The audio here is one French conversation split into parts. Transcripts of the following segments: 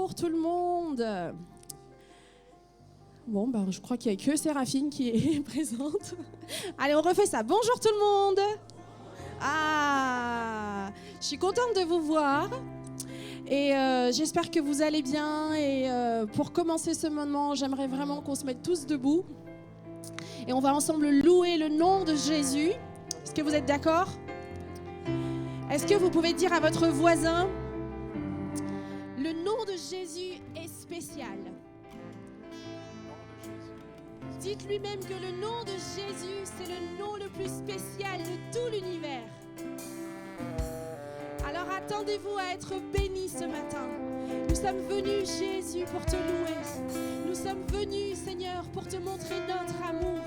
bonjour tout le monde. Bon, ben, je crois qu'il n'y a que Séraphine qui est présente. Allez, on refait ça. Bonjour tout le monde. Ah, je suis contente de vous voir. Et j'espère que vous allez bien. Et pour commencer ce moment, j'aimerais vraiment qu'on se mette tous debout. Et on va ensemble louer le nom de Jésus. Est-ce que vous êtes d'accord ? Est-ce que vous pouvez dire à votre voisin, le nom de Jésus est spécial. Dites lui-même que le nom de Jésus, c'est le nom le plus spécial de tout l'univers. Alors attendez-vous à être bénis ce matin. Nous sommes venus, Jésus, pour te louer. Nous sommes venus, Seigneur, pour te montrer notre amour,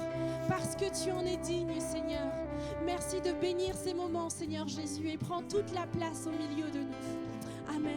parce que tu en es digne, Seigneur. Merci de bénir ces moments, Seigneur Jésus, et prends toute la place au milieu de nous. Amen.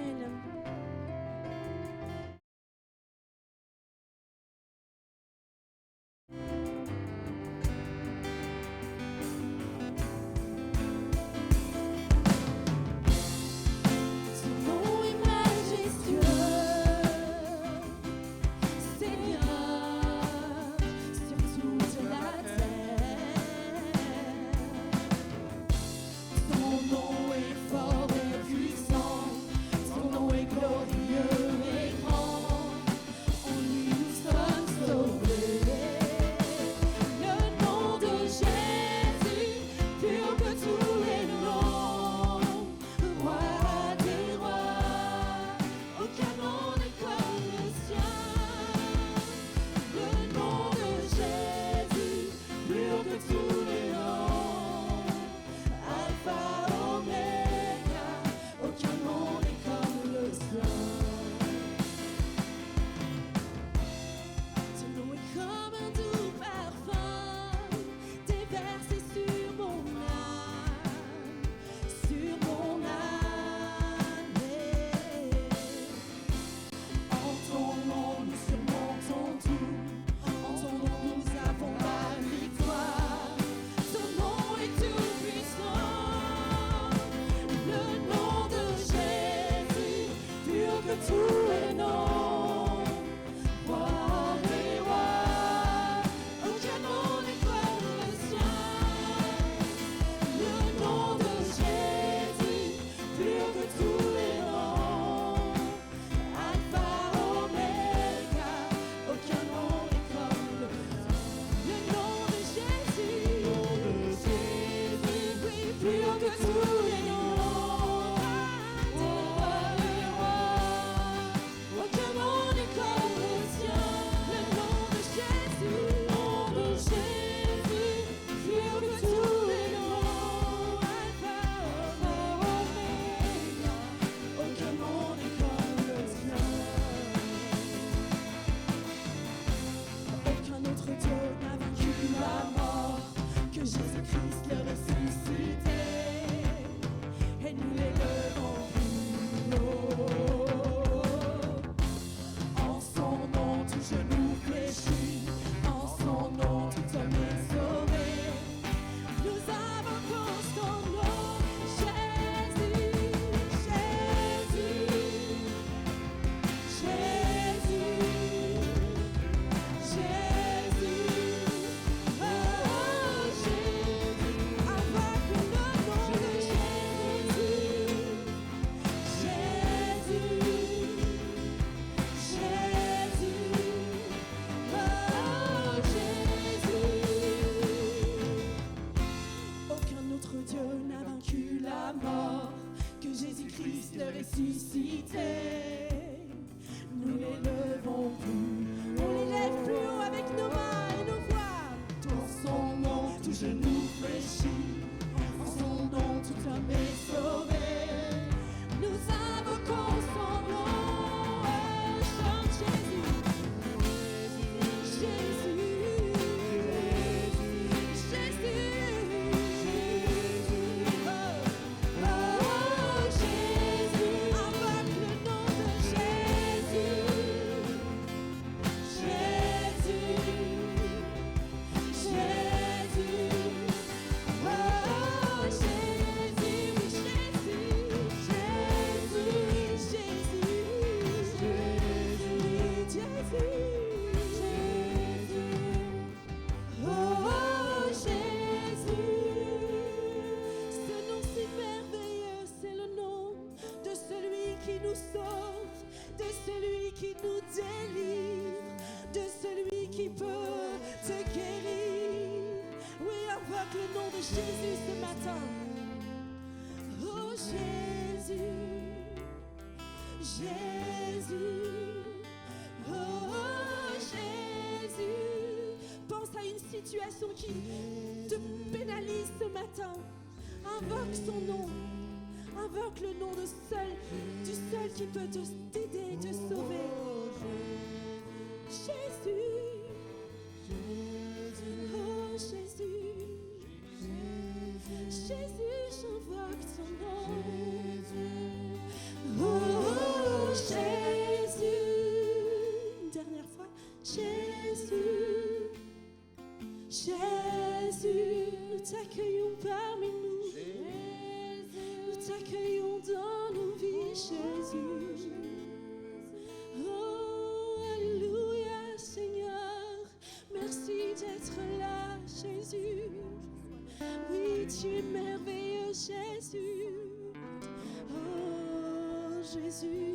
qui nous sauve, de celui qui nous délivre, de celui qui peut te guérir. Oui, invoque le nom de Jésus ce matin. Oh Jésus, Jésus, oh Jésus. Pense à une situation qui te pénalise ce matin. Invoque son nom. Invoque le nom du seul qui peut t'aider, te sauver. Jésus, oh Jésus, Jésus, j'invoque ton nom. Oh Jésus, une dernière fois. Jésus, Jésus, nous t'accueillons parmi nous. Nous t'accueillons dans nos vies, Jésus. Oh, alléluia, Seigneur. Merci d'être là, Jésus. Oui, tu es merveilleux, Jésus. Oh, Jésus.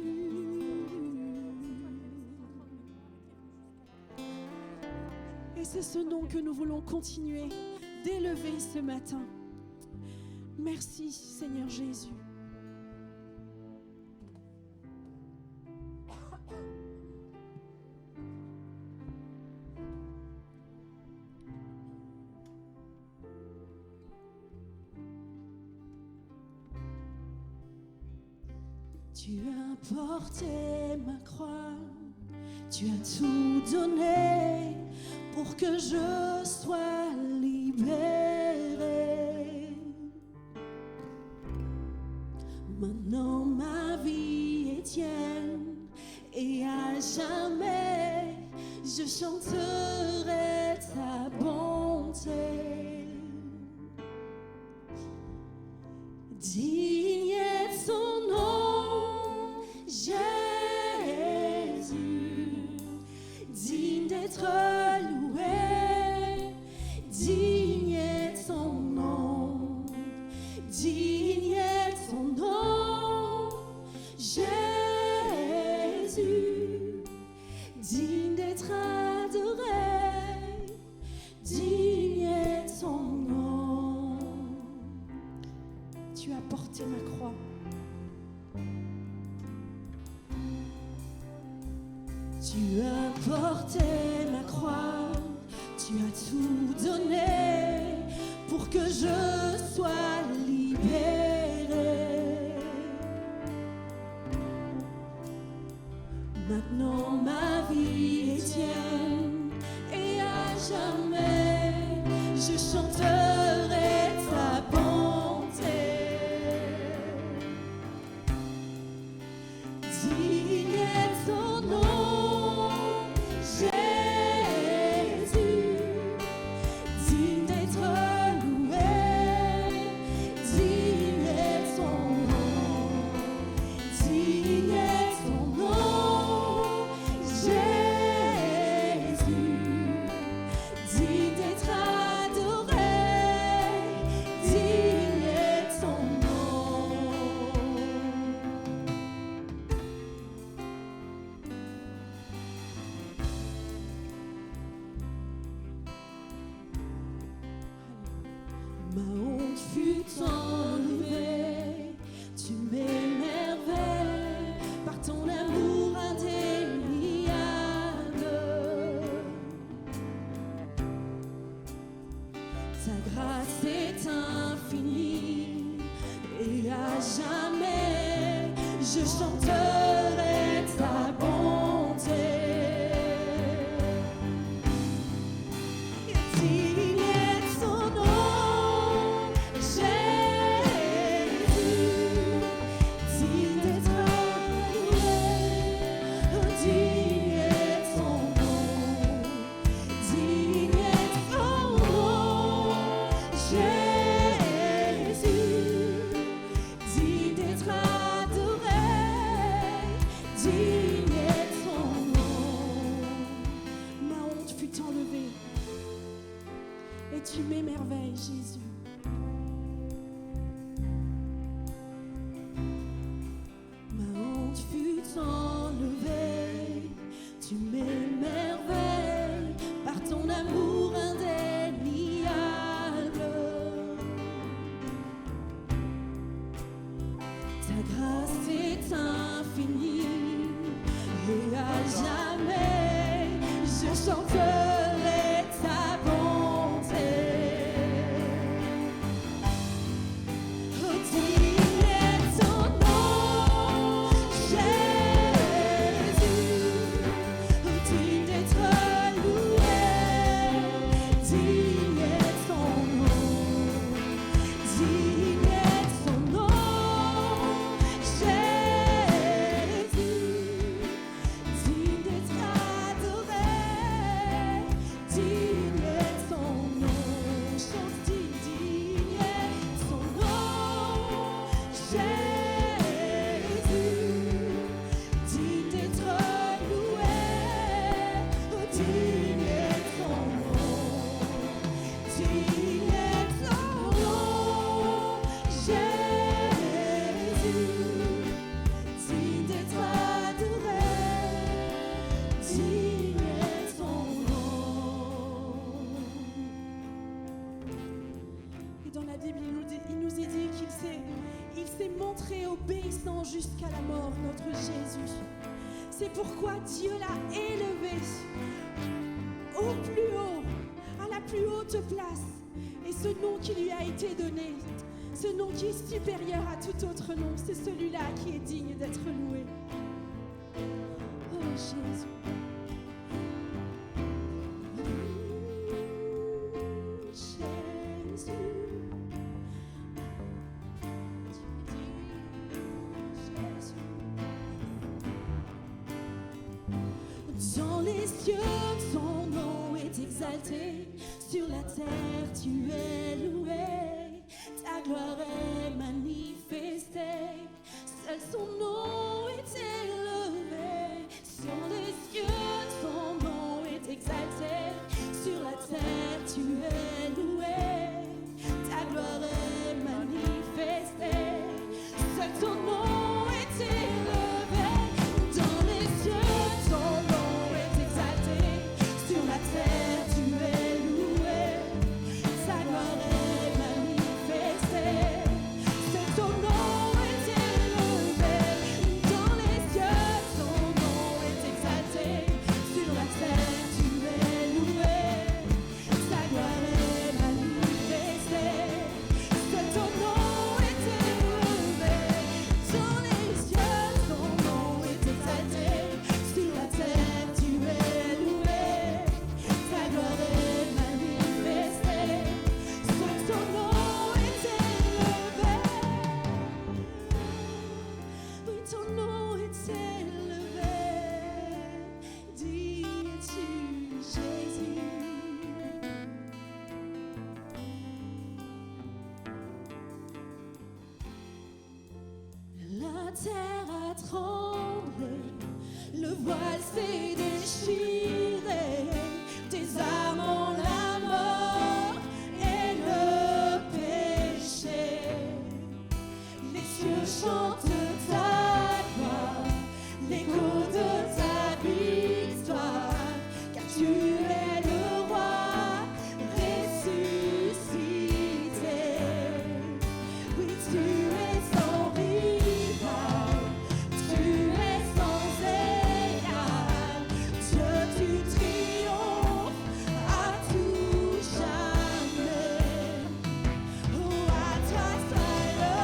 Et c'est ce nom que nous voulons continuer d'élever ce matin. Merci, Seigneur Jésus. Tu as porté ma croix, tu as tout donné pour que je sois libéré. Maintenant ma vie est tienne et à jamais je chanterai ta bonté. Digne est son nom, Jésus, digne d'être loué, digne est son nom, digne est son nom, Jésus, digne d'être adoré, digne est son nom. Tu as porté ma croix. Tu as porté ma croix, tu as tout donné pour que je sois libéré. Maintenant ma vie est tienne et à jamais je chanterai ta bonté. Digne est ton nom, Jésus, digne d'être loué, digne est ton nom, digne est ton nom, Jésus, digne d'être adoré, digne est ton nom. Ma honte fut enlevée, tu m'émerveilles par ton amour indéniable. Ta grâce est infinie et à jamais je chanterai ta bonté. Digne est son nom, Jésus, digne d'être loué, digne est son nom, digne est son nom, Jésus, digne d'être adoré, digne est son nom. Ma honte fut enlevée. Et tu m'émerveilles, Jésus. Ma notre Jésus. C'est pourquoi Dieu l'a élevé au plus haut, à la plus haute place. Et ce nom qui lui a été donné, ce nom qui est supérieur à tout autre nom, c'est celui-là qui est digne d'être loué. Oh Jésus. Dans les cieux, ton nom est exalté. Sur la terre, tu es loué. Ta gloire est manifestée. Seul son nom est élevé. Sur les cieux, ton nom est exalté. Sur la terre, tu es loué. Ta gloire est manifestée. Seul ton nom est élevé. Dans les cieux, ton nom est exalté. Sur la terre, tu es loué. Ta gloire est manifestée. Seul ton nom est élevé. Dans les cieux, ton nom est exalté. Sur la terre, tu es loué. Ta gloire est manifestée. Seul ton nom est élevé. Dans les cieux, ton nom est exalté. Sur la terre, tu es loué. Ta gloire est manifestée. Seul ton nom est élevé. Oui, ton nom est élevé. Dis-tu, Jésus. La terre a tremblé, le voile s'est déchiré, tes armes la mort et le péché. Les cieux chantent ta gloire, l'écho de ta victoire, car tu es le roi ressuscité. Oui, tu es sans rival, tu es sans égal. Dieu, tu triomphes à tout jamais. Oh, à toi soit le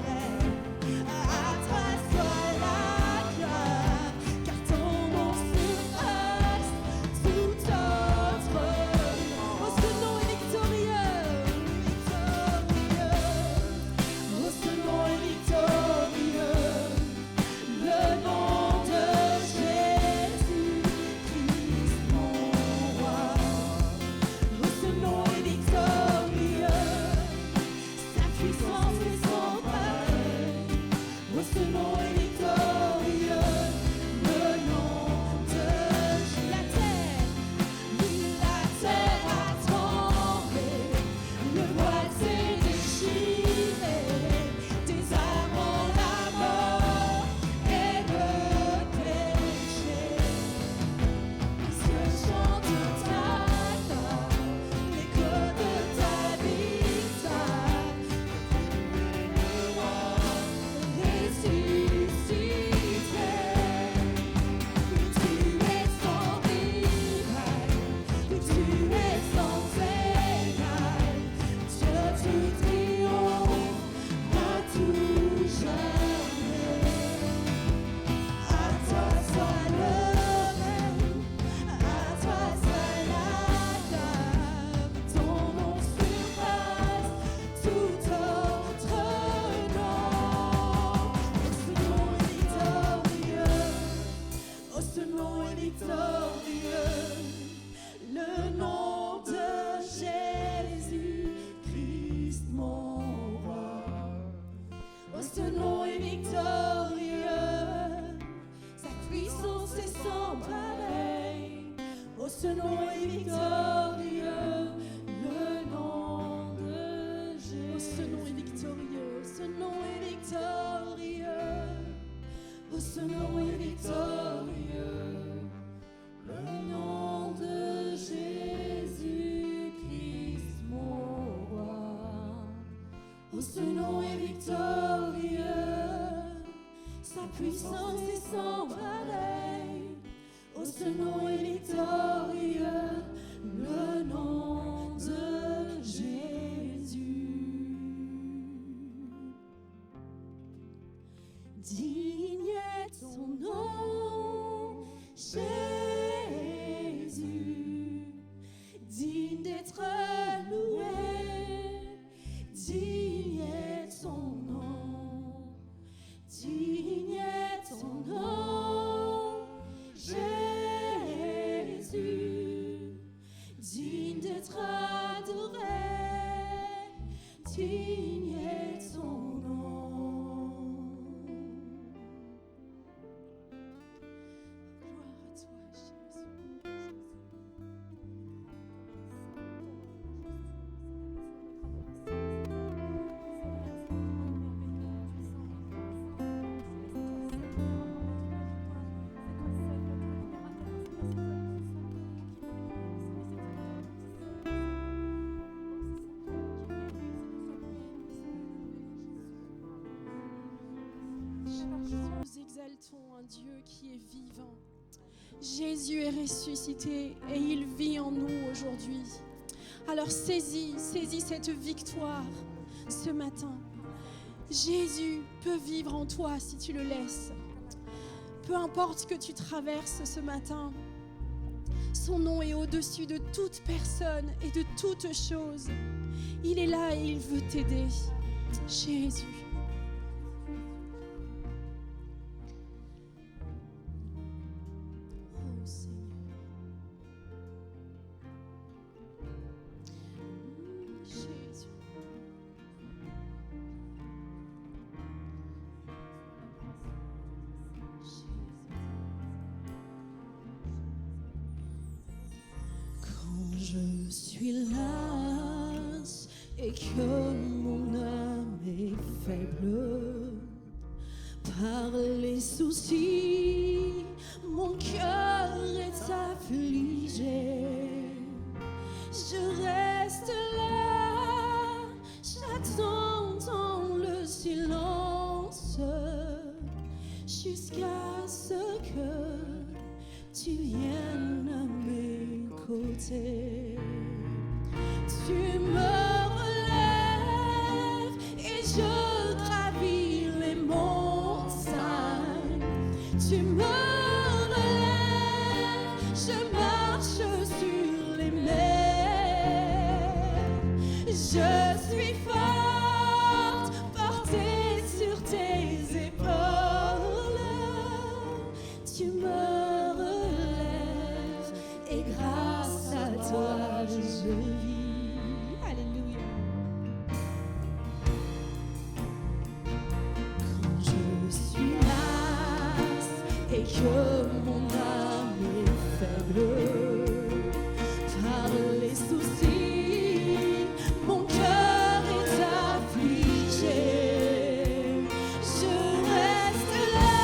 règne, à toi soit la gloire, car ton nom surpasse tout autre nom. Oh, ce nom est victorieux, victorieux. Oh, ce nom est victorieux, le nom de Jésus Christ mon roi. Oh, ce nom est victorieux, sa puissance est sans pareil. Oh, ce nom est victorieux, le nom de Jésus. La terre, oui, la terre a tremblé, le voile s'est déchiré, tes armes la mort et le péché. Les cieux chantent ta gloire, l'écho de ta victoire, le roi ressuscité. Oui, tu es sans rival, oui, tu es sans égal. Dieu, tu triomphes à tout jamais. À toi soit le règne, à toi soit la gloire. Ton nom surpasse tout autre nom. Oh, ce nom est victorieux. Oh, ce nom est victorieux. Le nom de Jésus Christ mon roi. Oh, ce nom est victorieux, sa puissance est sans pareil. Oh, ce nom est victorieux, le nom de Jésus. Oh, ce nom est victorieux, ce nom est victorieux. Oh, ce nom est victorieux, le nom de Jésus Christ mon roi. Oh, ce nom est victorieux, sa puissance c'est sans pareil. Oh, ce nom est victorieux, le nom de Jésus. Digne est ton nom, Jésus, digne d'être loué, digne est ton nom, digne est ton nom, Jésus, digne d'être adoré, digne est ton nom. Gloire à toi, Jésus. Nous exaltons un Dieu qui est vivant. Jésus est ressuscité et il vit en nous aujourd'hui. Alors saisis cette victoire ce matin. Jésus peut vivre en toi si tu le laisses. Peu importe ce que tu traverses ce matin, son nom est au-dessus de toute personne et de toute chose. Il est là et il veut t'aider. Jésus. Oh Seigneur. Jésus. Quand je suis lasse et que mon âme est faible par les soucis, mon cœur est affligé. Je reste là, j'attends dans le silence jusqu'à ce que tu viennes à mes côtés. Tu me relèves et je gravis les montagnes. Tu me relèves, je marche sur les mers. Je suis forte, portée sur tes épaules. Tu me relèves et grâce à toi je vis. Alléluia. Quand je suis lasse et que mon âme est faible par les soucis, mon cœur est affligé. Je reste là,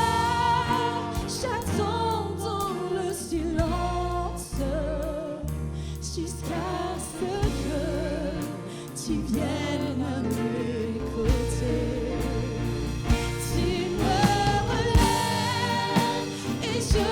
j'attends dans le silence jusqu'à ce que tu viennes à mes côtés. Tu me relèves et je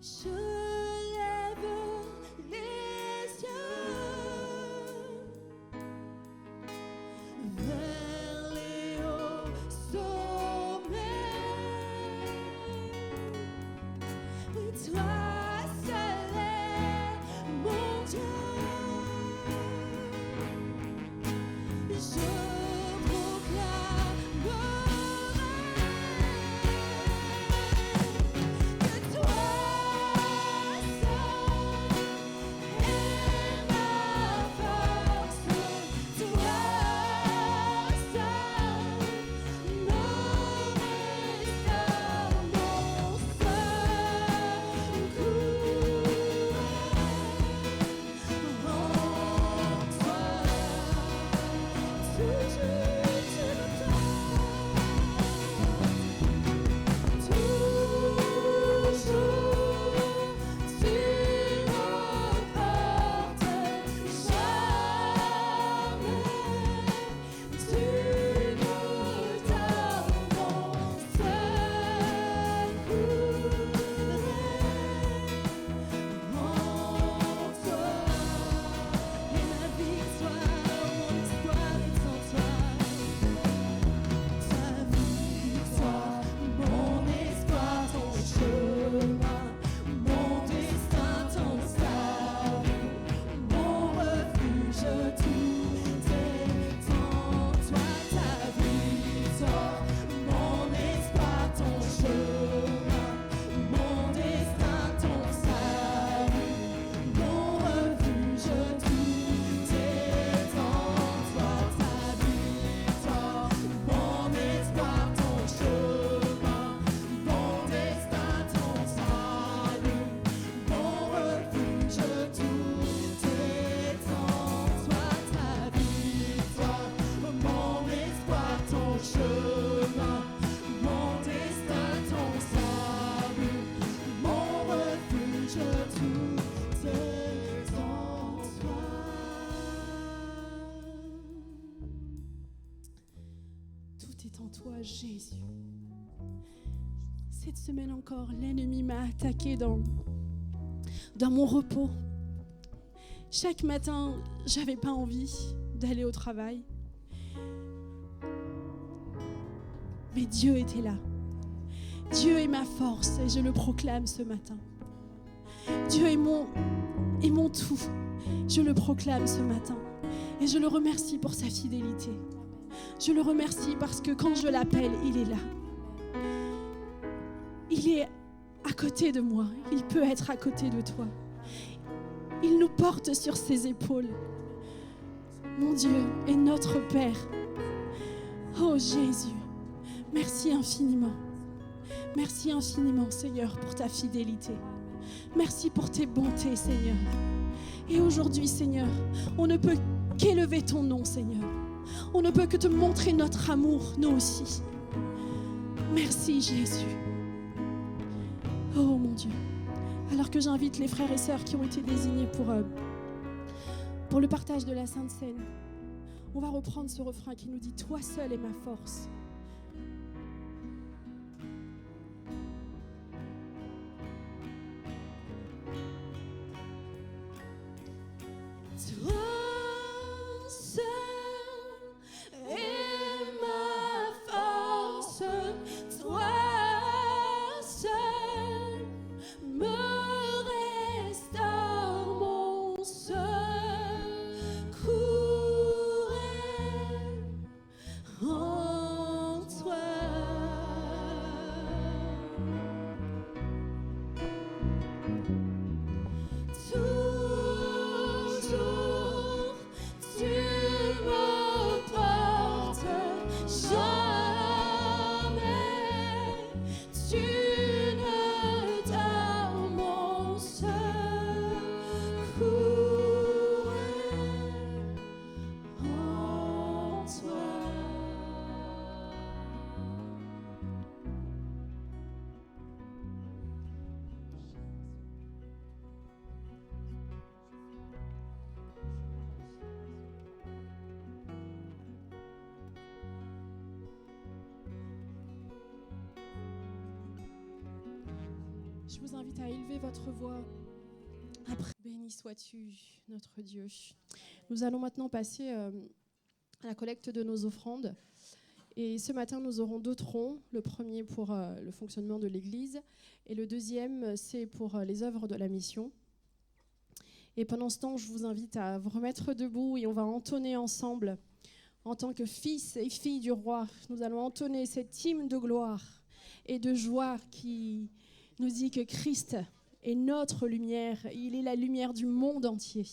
Je lève les yeux vers les hauts sommets. Oui, toi seul est mon Dieu. Je toi, Jésus. Cette semaine encore, l'ennemi m'a attaqué dans mon repos. Chaque matin, j'avais pas envie d'aller au travail. Mais Dieu était là. Dieu est ma force et je le proclame ce matin. Dieu est mon tout. Je le proclame ce matin. Et je le remercie pour sa fidélité. Je le remercie parce que quand je l'appelle, il est là. Il est à côté de moi. Il peut être à côté de toi. Il nous porte sur ses épaules. Mon Dieu est notre Père. Oh Jésus, merci infiniment. Merci infiniment, Seigneur, pour ta fidélité. Merci pour tes bontés, Seigneur. Et aujourd'hui, Seigneur, on ne peut qu'élever ton nom, Seigneur. On ne peut que te montrer notre amour, nous aussi. Merci, Jésus. Oh, mon Dieu. Alors que j'invite les frères et sœurs qui ont été désignés pour le partage de la Sainte Seine, on va reprendre ce refrain qui nous dit « Toi seul est ma force ». Oh je vous invite à élever votre voix. Après, béni sois-tu, notre Dieu. Nous allons maintenant passer à la collecte de nos offrandes. Et ce matin, nous aurons 2 troncs. Le premier pour le fonctionnement de l'Église et le deuxième, c'est pour les œuvres de la mission. Et pendant ce temps, je vous invite à vous remettre debout et on va entonner ensemble, en tant que fils et filles du roi, nous allons entonner cet hymne de gloire et de joie qui nous dit que Christ est notre lumière. Il est la lumière du monde entier.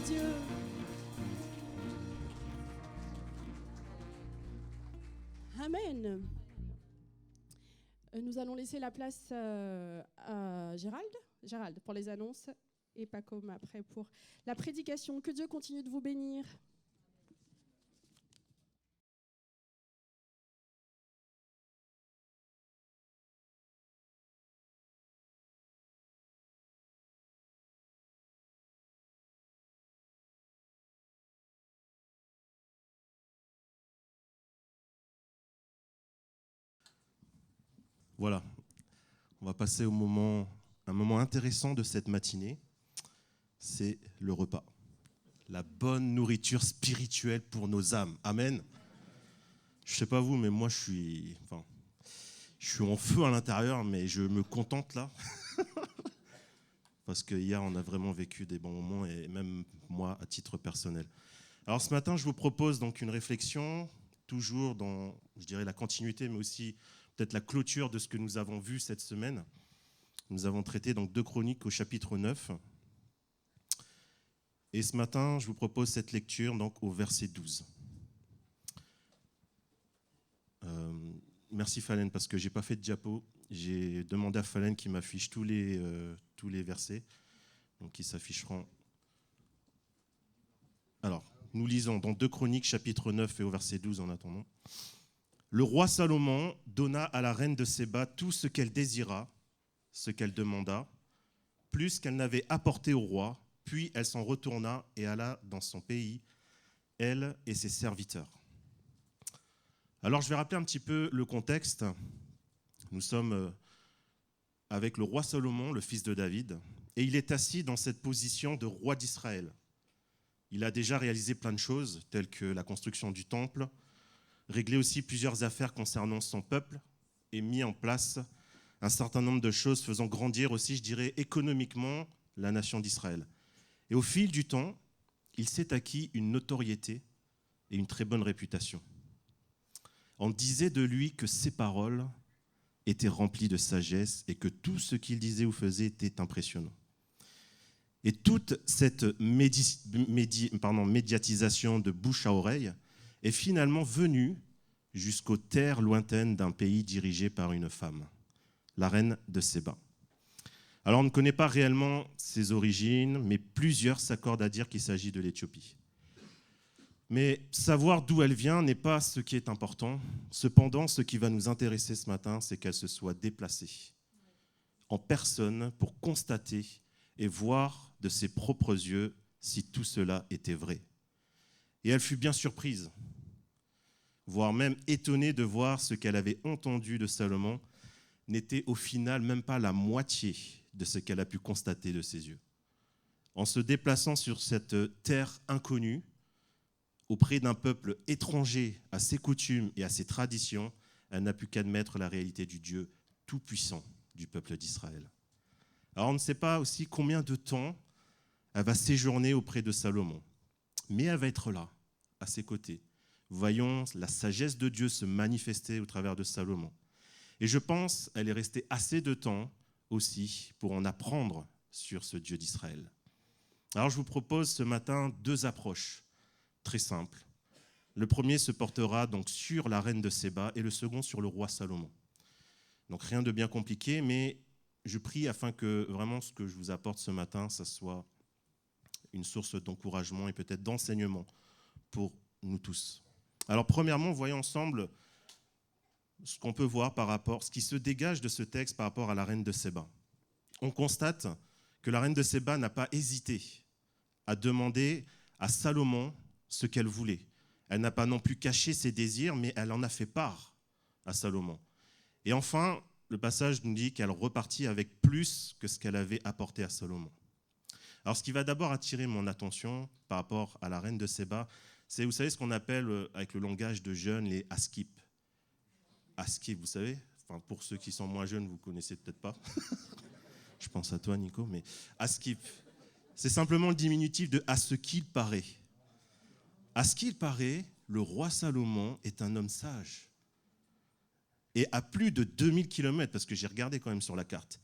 Dieu. Amen. Nous allons laisser la place à Gérald pour les annonces et Pacôme après pour la prédication. Que Dieu continue de vous bénir. Voilà, on va passer un moment intéressant de cette matinée, c'est le repas. La bonne nourriture spirituelle pour nos âmes. Amen. Je ne sais pas vous, mais moi je suis en feu à l'intérieur, mais je me contente là. Parce que hier, on a vraiment vécu des bons moments, et même moi, à titre personnel. Alors ce matin, je vous propose donc une réflexion, toujours dans, je dirais, la continuité, mais aussi peut-être la clôture de ce que nous avons vu cette semaine. Nous avons traité donc 2 Chroniques au chapitre 9. Et ce matin, je vous propose cette lecture donc au verset 12. Merci Fallen, parce que je n'ai pas fait de diapo. J'ai demandé à Fallen qu'il m'affiche tous les versets. Donc ils s'afficheront. Alors, nous lisons dans 2 Chroniques, chapitre 9 et au verset 12 en attendant. Le roi Salomon donna à la reine de Séba tout ce qu'elle désira, ce qu'elle demanda, plus qu'elle n'avait apporté au roi, puis elle s'en retourna et alla dans son pays, elle et ses serviteurs. Alors je vais rappeler un petit peu le contexte. Nous sommes avec le roi Salomon, le fils de David, et il est assis dans cette position de roi d'Israël. Il a déjà réalisé plein de choses, telles que la construction du temple, réglé aussi plusieurs affaires concernant son peuple et mis en place un certain nombre de choses faisant grandir aussi, je dirais, économiquement la nation d'Israël. Et au fil du temps, il s'est acquis une notoriété et une très bonne réputation. On disait de lui que ses paroles étaient remplies de sagesse et que tout ce qu'il disait ou faisait était impressionnant. Et toute cette médiatisation de bouche à oreille est finalement venue jusqu'aux terres lointaines d'un pays dirigé par une femme, la reine de Séba. Alors on ne connaît pas réellement ses origines, mais plusieurs s'accordent à dire qu'il s'agit de l'Éthiopie. Mais savoir d'où elle vient n'est pas ce qui est important. Cependant, ce qui va nous intéresser ce matin, c'est qu'elle se soit déplacée en personne pour constater et voir de ses propres yeux si tout cela était vrai. Et elle fut bien surprise, voire même étonnée de voir ce qu'elle avait entendu de Salomon n'était au final même pas la moitié de ce qu'elle a pu constater de ses yeux. En se déplaçant sur cette terre inconnue, auprès d'un peuple étranger à ses coutumes et à ses traditions, elle n'a pu qu'admettre la réalité du Dieu tout-puissant du peuple d'Israël. Alors on ne sait pas aussi combien de temps elle va séjourner auprès de Salomon, mais elle va être là, à ses côtés. Voyons la sagesse de Dieu se manifester au travers de Salomon. Et je pense qu'elle est restée assez de temps aussi pour en apprendre sur ce Dieu d'Israël. Alors je vous propose ce matin 2 approches très simples. Le premier se portera donc sur la reine de Séba et le second sur le roi Salomon. Donc rien de bien compliqué, mais je prie afin que vraiment ce que je vous apporte ce matin, ça soit une source d'encouragement et peut-être d'enseignement pour nous tous. Alors premièrement, voyons ensemble ce qu'on peut voir par rapport, ce qui se dégage de ce texte par rapport à la reine de Séba. On constate que la reine de Séba n'a pas hésité à demander à Salomon ce qu'elle voulait. Elle n'a pas non plus caché ses désirs, mais elle en a fait part à Salomon. Et enfin, le passage nous dit qu'elle repartit avec plus que ce qu'elle avait apporté à Salomon. Alors, ce qui va d'abord attirer mon attention par rapport à la reine de Séba, c'est, vous savez, ce qu'on appelle, avec le langage de jeunes, les askip. Askip, vous savez, enfin, pour ceux qui sont moins jeunes, vous ne connaissez peut-être pas. Je pense à toi, Nico, mais askip, c'est simplement le diminutif de « à ce qu'il paraît ». À ce qu'il paraît, le roi Salomon est un homme sage. Et à plus de 2000 km, parce que j'ai regardé quand même sur la carte,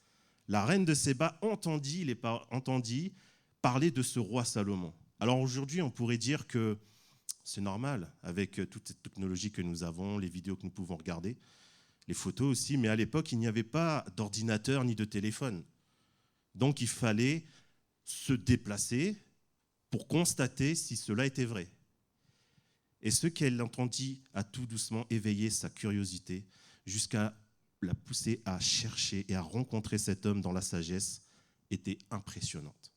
la reine de Séba entendit parler de ce roi Salomon. Alors aujourd'hui, on pourrait dire que c'est normal, avec toute cette technologie que nous avons, les vidéos que nous pouvons regarder, les photos aussi, mais à l'époque, il n'y avait pas d'ordinateur ni de téléphone. Donc il fallait se déplacer pour constater si cela était vrai. Et ce qu'elle entendit a tout doucement éveillé sa curiosité jusqu'à la pousser à chercher et à rencontrer cet homme dont la sagesse était impressionnante.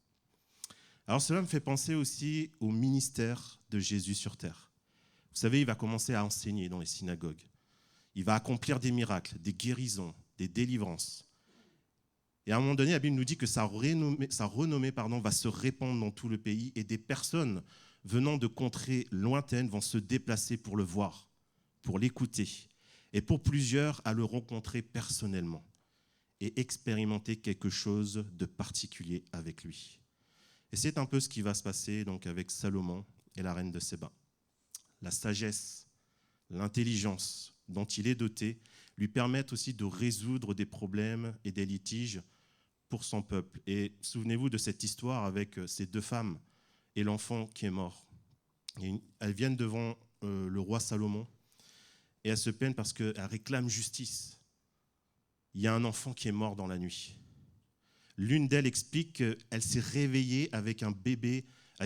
Alors cela me fait penser aussi au ministère de Jésus sur terre. Vous savez, il va commencer à enseigner dans les synagogues. Il va accomplir des miracles, des guérisons, des délivrances. Et à un moment donné, la Bible nous dit que sa renommée va se répandre dans tout le pays et des personnes venant de contrées lointaines vont se déplacer pour le voir, pour l'écouter et pour plusieurs à le rencontrer personnellement et expérimenter quelque chose de particulier avec lui. Et c'est un peu ce qui va se passer donc avec Salomon et la reine de Séba. La sagesse, l'intelligence dont il est doté lui permettent aussi de résoudre des problèmes et des litiges pour son peuple. Et souvenez-vous de cette histoire avec ces deux femmes et l'enfant qui est mort. Et elles viennent devant le roi Salomon et elles se plaignent parce qu'elles réclament justice. Il y a un enfant qui est mort dans la nuit. L'une d'elles explique qu'elle s'est réveillée avec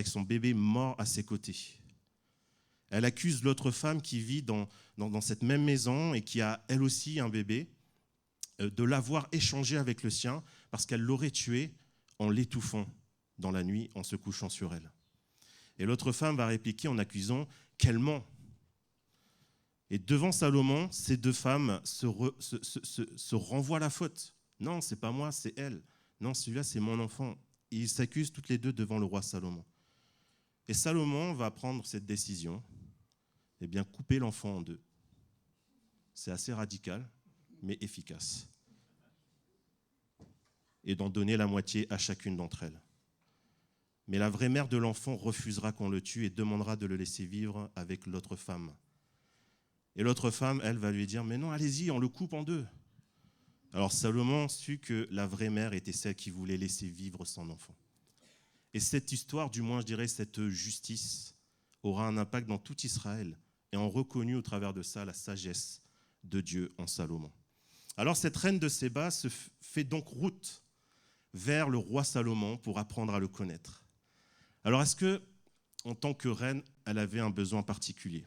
son bébé mort à ses côtés. Elle accuse l'autre femme qui vit dans cette même maison et qui a elle aussi un bébé de l'avoir échangé avec le sien parce qu'elle l'aurait tué en l'étouffant dans la nuit en se couchant sur elle. Et l'autre femme va répliquer en accusant qu'elle ment. Et devant Salomon, ces deux femmes se renvoient la faute. Non, c'est pas moi, c'est elle. Non, celui-là, c'est mon enfant. Et ils s'accusent toutes les deux devant le roi Salomon. Et Salomon va prendre cette décision, eh bien, couper l'enfant en deux. C'est assez radical, mais efficace. Et d'en donner la moitié à chacune d'entre elles. Mais la vraie mère de l'enfant refusera qu'on le tue et demandera de le laisser vivre avec l'autre femme. Et l'autre femme, elle, va lui dire « Mais non, allez-y, on le coupe en deux ». Alors Salomon sut que la vraie mère était celle qui voulait laisser vivre son enfant. Et cette histoire, du moins je dirais cette justice, aura un impact dans tout Israël. Et on reconnut au travers de ça la sagesse de Dieu en Salomon. Alors cette reine de Séba se fait donc route vers le roi Salomon pour apprendre à le connaître. Alors est-ce que, en tant que reine, elle avait un besoin particulier ?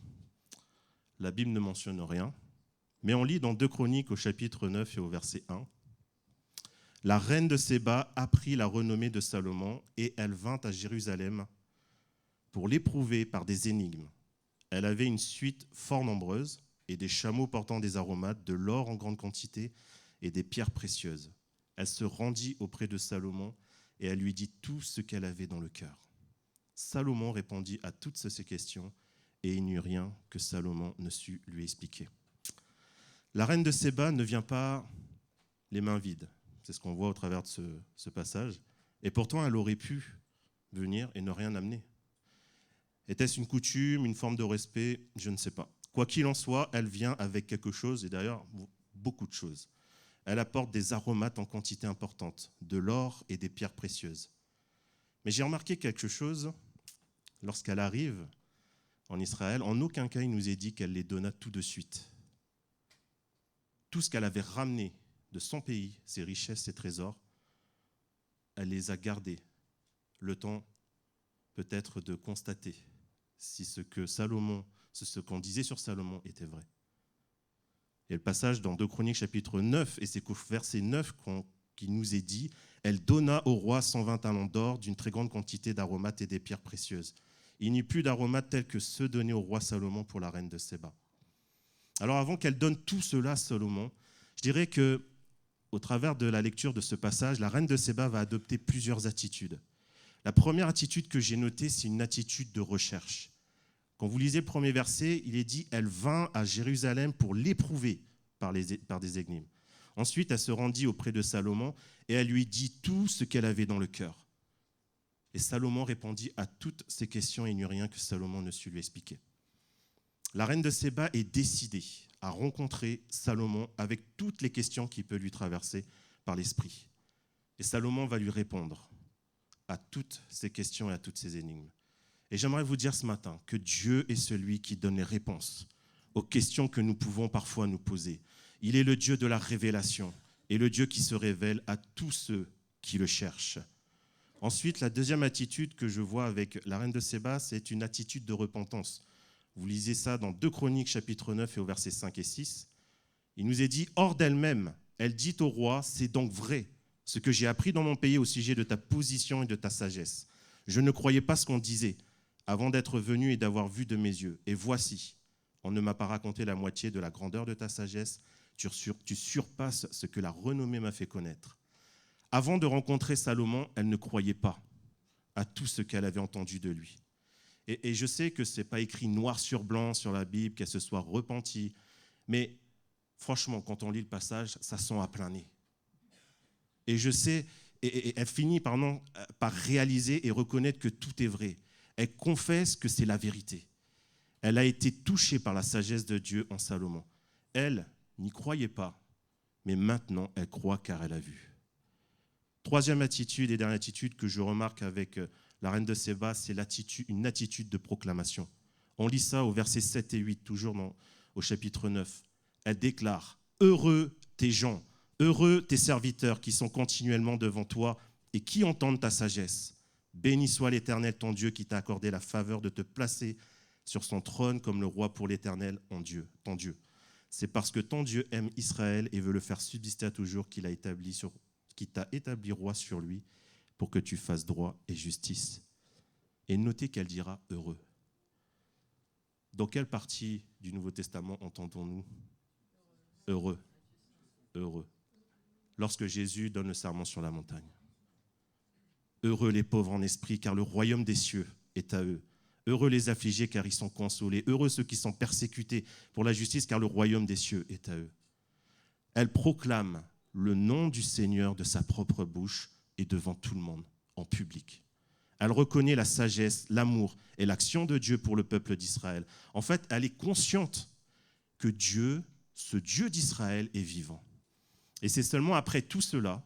La Bible ne mentionne rien, mais on lit dans 2 Chroniques au chapitre 9 et au verset 1. La reine de Séba apprit la renommée de Salomon et elle vint à Jérusalem pour l'éprouver par des énigmes. Elle avait une suite fort nombreuse et des chameaux portant des aromates, de l'or en grande quantité et des pierres précieuses. Elle se rendit auprès de Salomon et elle lui dit tout ce qu'elle avait dans le cœur. Salomon répondit à toutes ces questions et il n'y eut rien que Salomon ne sut lui expliquer. La reine de Séba ne vient pas les mains vides. C'est ce qu'on voit au travers de ce passage. Et pourtant, elle aurait pu venir et ne rien amener. Était-ce une coutume, une forme de respect ? Je ne sais pas. Quoi qu'il en soit, elle vient avec quelque chose, et d'ailleurs, beaucoup de choses. Elle apporte des aromates en quantité importante, de l'or et des pierres précieuses. Mais j'ai remarqué quelque chose, lorsqu'elle arrive en Israël, en aucun cas il nous est dit qu'elle les donna tout de suite. Tout ce qu'elle avait ramené de son pays, ses richesses, ses trésors, elle les a gardés. Le temps peut-être de constater si ce qu'on disait sur Salomon était vrai. Et le passage dans 2 Chroniques chapitre 9, et c'est qu'au verset 9 qui nous est dit « Elle donna au roi 120 talents d'or d'une très grande quantité d'aromates et des pierres précieuses. Il n'y eut plus d'aromates tels que ceux donnés au roi Salomon pour la reine de Séba. » Alors avant qu'elle donne tout cela à Salomon, je dirais qu'au travers de la lecture de ce passage, la reine de Séba va adopter plusieurs attitudes. La première attitude que j'ai notée, c'est une attitude de recherche. Quand vous lisez le premier verset, il est dit « Elle vint à Jérusalem pour l'éprouver par des énigmes. » Ensuite, elle se rendit auprès de Salomon et elle lui dit tout ce qu'elle avait dans le cœur. Et Salomon répondit à toutes ces questions et il n'y eut rien que Salomon ne sut lui expliquer. La reine de Séba est décidée à rencontrer Salomon avec toutes les questions qui peuvent lui traverser par l'esprit. Et Salomon va lui répondre à toutes ces questions et à toutes ces énigmes. Et j'aimerais vous dire ce matin que Dieu est celui qui donne les réponses aux questions que nous pouvons parfois nous poser. Il est le Dieu de la révélation et le Dieu qui se révèle à tous ceux qui le cherchent. Ensuite, la deuxième attitude que je vois avec la reine de Séba, c'est une attitude de repentance. Vous lisez ça dans 2 Chroniques chapitre 9 et au verset 5 et 6. Il nous est dit « Hors d'elle-même, elle dit au roi, c'est donc vrai, ce que j'ai appris dans mon pays au sujet de ta position et de ta sagesse. Je ne croyais pas ce qu'on disait avant d'être venu et d'avoir vu de mes yeux. Et voici, on ne m'a pas raconté la moitié de la grandeur de ta sagesse. tu surpasses ce que la renommée m'a fait connaître. » Avant de rencontrer Salomon, elle ne croyait pas à tout ce qu'elle avait entendu de lui. Et je sais que ce n'est pas écrit noir sur blanc sur la Bible, qu'elle se soit repentie, mais franchement, quand on lit le passage, ça sent à plein nez. Et je sais, et elle finit par réaliser et reconnaître que tout est vrai. Elle confesse que c'est la vérité. Elle a été touchée par la sagesse de Dieu en Salomon. Elle n'y croyait pas, mais maintenant elle croit car elle a vu. Troisième attitude et dernière attitude que je remarque avec la reine de Séba, c'est une attitude de proclamation. On lit ça au versets 7 et 8, toujours au chapitre 9. Elle déclare « Heureux tes gens, heureux tes serviteurs qui sont continuellement devant toi et qui entendent ta sagesse. Béni soit l'Éternel, ton Dieu, qui t'a accordé la faveur de te placer sur son trône comme le roi pour l'Éternel, ton Dieu. C'est parce que ton Dieu aime Israël et veut le faire subsister à toujours qu'il t'a établi roi sur lui pour que tu fasses droit et justice. » Et notez qu'elle dira « heureux ». Dans quelle partie du Nouveau Testament entendons-nous « heureux » ? Heureux. Lorsque Jésus donne le sermon sur la montagne. Heureux les pauvres en esprit, car le royaume des cieux est à eux. Heureux les affligés, car ils sont consolés. Heureux ceux qui sont persécutés pour la justice, car le royaume des cieux est à eux. Elle proclame le nom du Seigneur de sa propre bouche et devant tout le monde, en public. Elle reconnaît la sagesse, l'amour et l'action de Dieu pour le peuple d'Israël. En fait, elle est consciente que Dieu, ce Dieu d'Israël, est vivant. Et c'est seulement après tout cela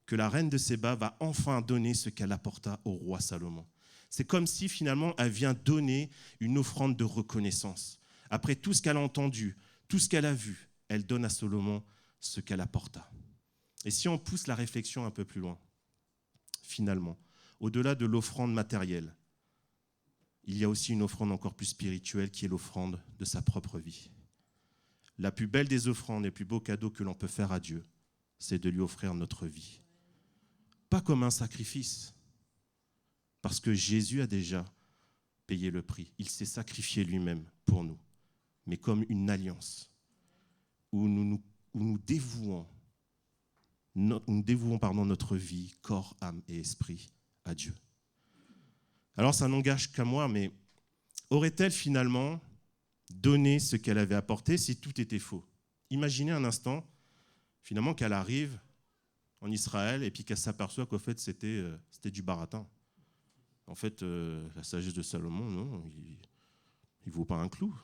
que la reine de Séba va enfin donner ce qu'elle apporta au roi Salomon. C'est comme si finalement elle vient donner une offrande de reconnaissance. Après tout ce qu'elle a entendu, tout ce qu'elle a vu, elle donne à Salomon ce qu'elle apporta. Et si on pousse la réflexion un peu plus loin, finalement, au-delà de l'offrande matérielle, il y a aussi une offrande encore plus spirituelle qui est l'offrande de sa propre vie. La plus belle des offrandes et le plus beau cadeau que l'on peut faire à Dieu, c'est de lui offrir notre vie. Pas comme un sacrifice, parce que Jésus a déjà payé le prix. Il s'est sacrifié lui-même pour nous, mais comme une alliance où nous dévouons notre vie, corps, âme et esprit à Dieu. Alors ça n'engage qu'à moi, mais aurait-elle finalement donné ce qu'elle avait apporté si tout était faux? Imaginez un instant, finalement, qu'elle arrive en Israël et puis qu'elle s'aperçoit qu'au fait, c'était du baratin. En fait, la sagesse de Salomon, non, il ne vaut pas un clou.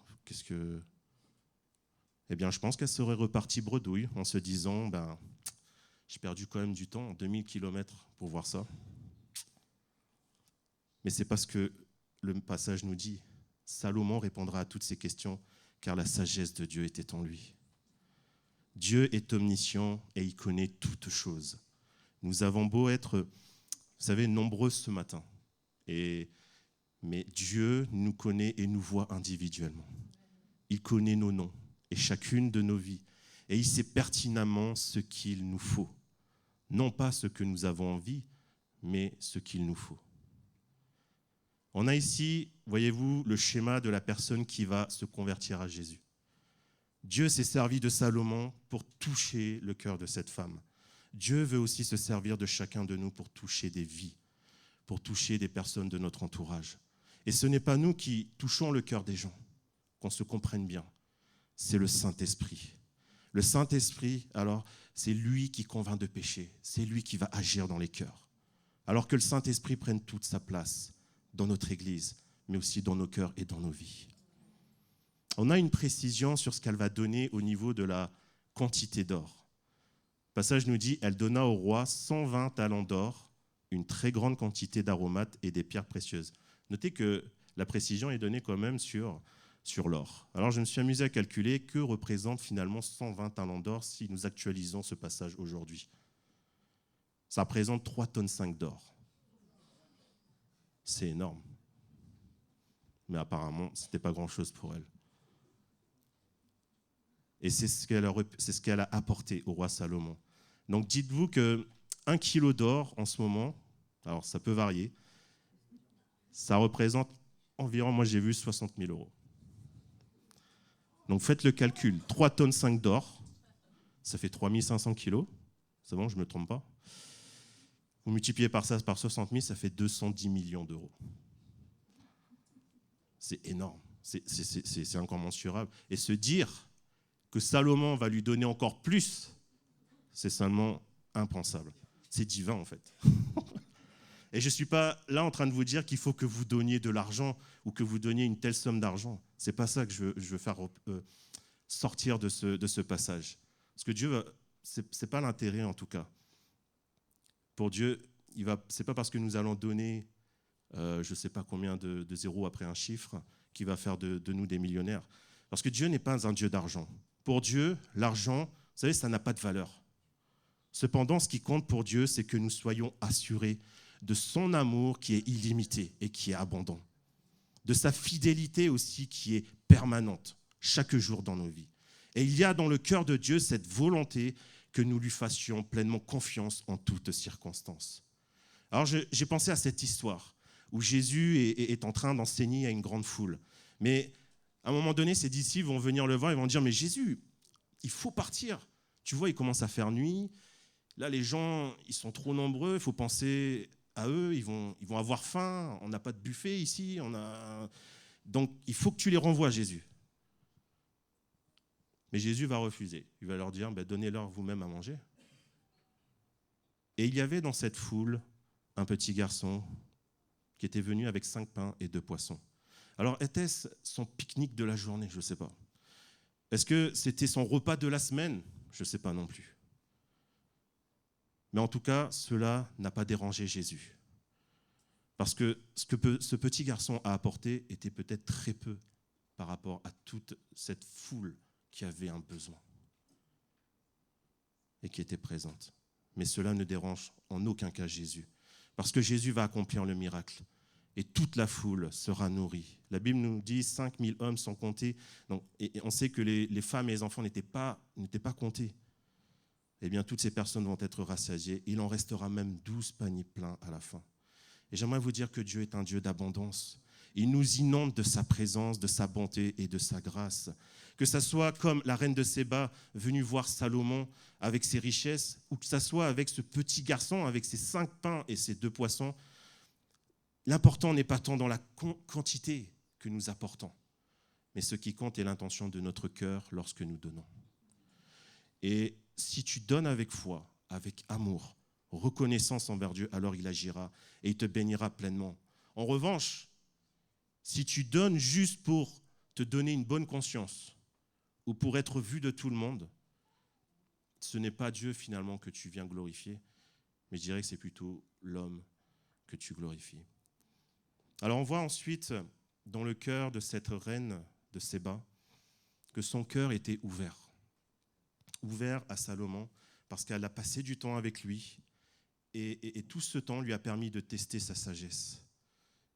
Eh bien, je pense qu'elle serait repartie bredouille en se disant, j'ai perdu quand même du temps, 2000 km pour voir ça. Mais c'est parce que le passage nous dit, Salomon répondra à toutes ces questions, car la sagesse de Dieu était en lui. Dieu est omniscient et il connaît toutes choses. Nous avons beau être, vous savez, nombreux ce matin, mais Dieu nous connaît et nous voit individuellement. Il connaît nos noms et chacune de nos vies. Et il sait pertinemment ce qu'il nous faut. Non pas ce que nous avons envie, mais ce qu'il nous faut. On a ici, voyez-vous, le schéma de la personne qui va se convertir à Jésus. Dieu s'est servi de Salomon pour toucher le cœur de cette femme. Dieu veut aussi se servir de chacun de nous pour toucher des vies, pour toucher des personnes de notre entourage. Et ce n'est pas nous qui touchons le cœur des gens, qu'on se comprenne bien. C'est le Saint-Esprit. Le Saint-Esprit, alors, c'est lui qui convainc de péché. C'est lui qui va agir dans les cœurs. Alors que le Saint-Esprit prenne toute sa place dans notre Église, mais aussi dans nos cœurs et dans nos vies. On a une précision sur ce qu'elle va donner au niveau de la quantité d'or. Le passage nous dit, elle donna au roi 120 talents d'or, une très grande quantité d'aromates et des pierres précieuses. Notez que la précision est donnée quand même sur l'or. Alors je me suis amusé à calculer que représente finalement 120 talents d'or si nous actualisons ce passage aujourd'hui. Ça représente 3,5 tonnes d'or. C'est énorme. Mais apparemment, ce n'était pas grand-chose pour elle. Et c'est ce qu'elle a apporté au roi Salomon. Donc dites-vous que 1 kilo d'or en ce moment, alors ça peut varier, ça représente environ, moi j'ai vu 60 000 euros. Donc faites le calcul, 3,5 tonnes d'or, ça fait 3500 kilos. C'est bon, je ne me trompe pas. Vous multipliez par ça, par 60 000, ça fait 210 millions d'euros. C'est énorme, c'est incommensurable. Et se dire que Salomon va lui donner encore plus, c'est seulement impensable. C'est divin en fait. Et je ne suis pas là en train de vous dire qu'il faut que vous donniez de l'argent ou que vous donniez une telle somme d'argent. Ce n'est pas ça que je veux faire sortir de ce passage. Parce que Dieu, ce n'est pas l'intérêt en tout cas. Pour Dieu, ce n'est pas parce que nous allons donner je ne sais pas combien de zéros après un chiffre qui va faire de nous des millionnaires. Parce que Dieu n'est pas un Dieu d'argent. Pour Dieu, l'argent, vous savez, ça n'a pas de valeur. Cependant, ce qui compte pour Dieu, c'est que nous soyons assurés de son amour qui est illimité et qui est abondant, de sa fidélité aussi qui est permanente, chaque jour dans nos vies. Et il y a dans le cœur de Dieu cette volonté que nous lui fassions pleinement confiance en toutes circonstances. Alors j'ai pensé à cette histoire où Jésus est en train d'enseigner à une grande foule. Mais à un moment donné, ses disciples vont venir le voir et vont dire « Mais Jésus, il faut partir. Tu vois, il commence à faire nuit. Là, les gens, ils sont trop nombreux. Il faut penser à eux. Ils vont avoir faim. On n'a pas de buffet ici. Donc, il faut que tu les renvoies, Jésus. » Mais Jésus va refuser. Il va leur dire « Donnez-leur vous-même à manger. » Et il y avait dans cette foule un petit garçon qui était venu avec 5 pains et 2 poissons. Alors, était-ce son pique-nique de la journée? Je ne sais pas. Est-ce que c'était son repas de la semaine? Je ne sais pas non plus. Mais en tout cas, cela n'a pas dérangé Jésus. Parce que ce petit garçon a apporté était peut-être très peu par rapport à toute cette foule qui avait un besoin et qui était présente. Mais cela ne dérange en aucun cas Jésus. Parce que Jésus va accomplir le miracle. Et toute la foule sera nourrie. La Bible nous dit 5000 hommes sont comptés. Donc, et on sait que les femmes et les enfants n'étaient pas comptés. Eh bien, toutes ces personnes vont être rassasiées. Il en restera même 12 paniers pleins à la fin. Et j'aimerais vous dire que Dieu est un Dieu d'abondance. Il nous inonde de sa présence, de sa bonté et de sa grâce. Que ça soit comme la reine de Séba venue voir Salomon avec ses richesses, ou que ça soit avec ce petit garçon avec ses 5 pains et ses 2 poissons, l'important n'est pas tant dans la quantité que nous apportons, mais ce qui compte est l'intention de notre cœur lorsque nous donnons. Et si tu donnes avec foi, avec amour, reconnaissance envers Dieu, alors il agira et il te bénira pleinement. En revanche, si tu donnes juste pour te donner une bonne conscience ou pour être vu de tout le monde, ce n'est pas Dieu finalement que tu viens glorifier, mais je dirais que c'est plutôt l'homme que tu glorifies. Alors on voit ensuite dans le cœur de cette reine de Séba que son cœur était ouvert à Salomon parce qu'elle a passé du temps avec lui et tout ce temps lui a permis de tester sa sagesse,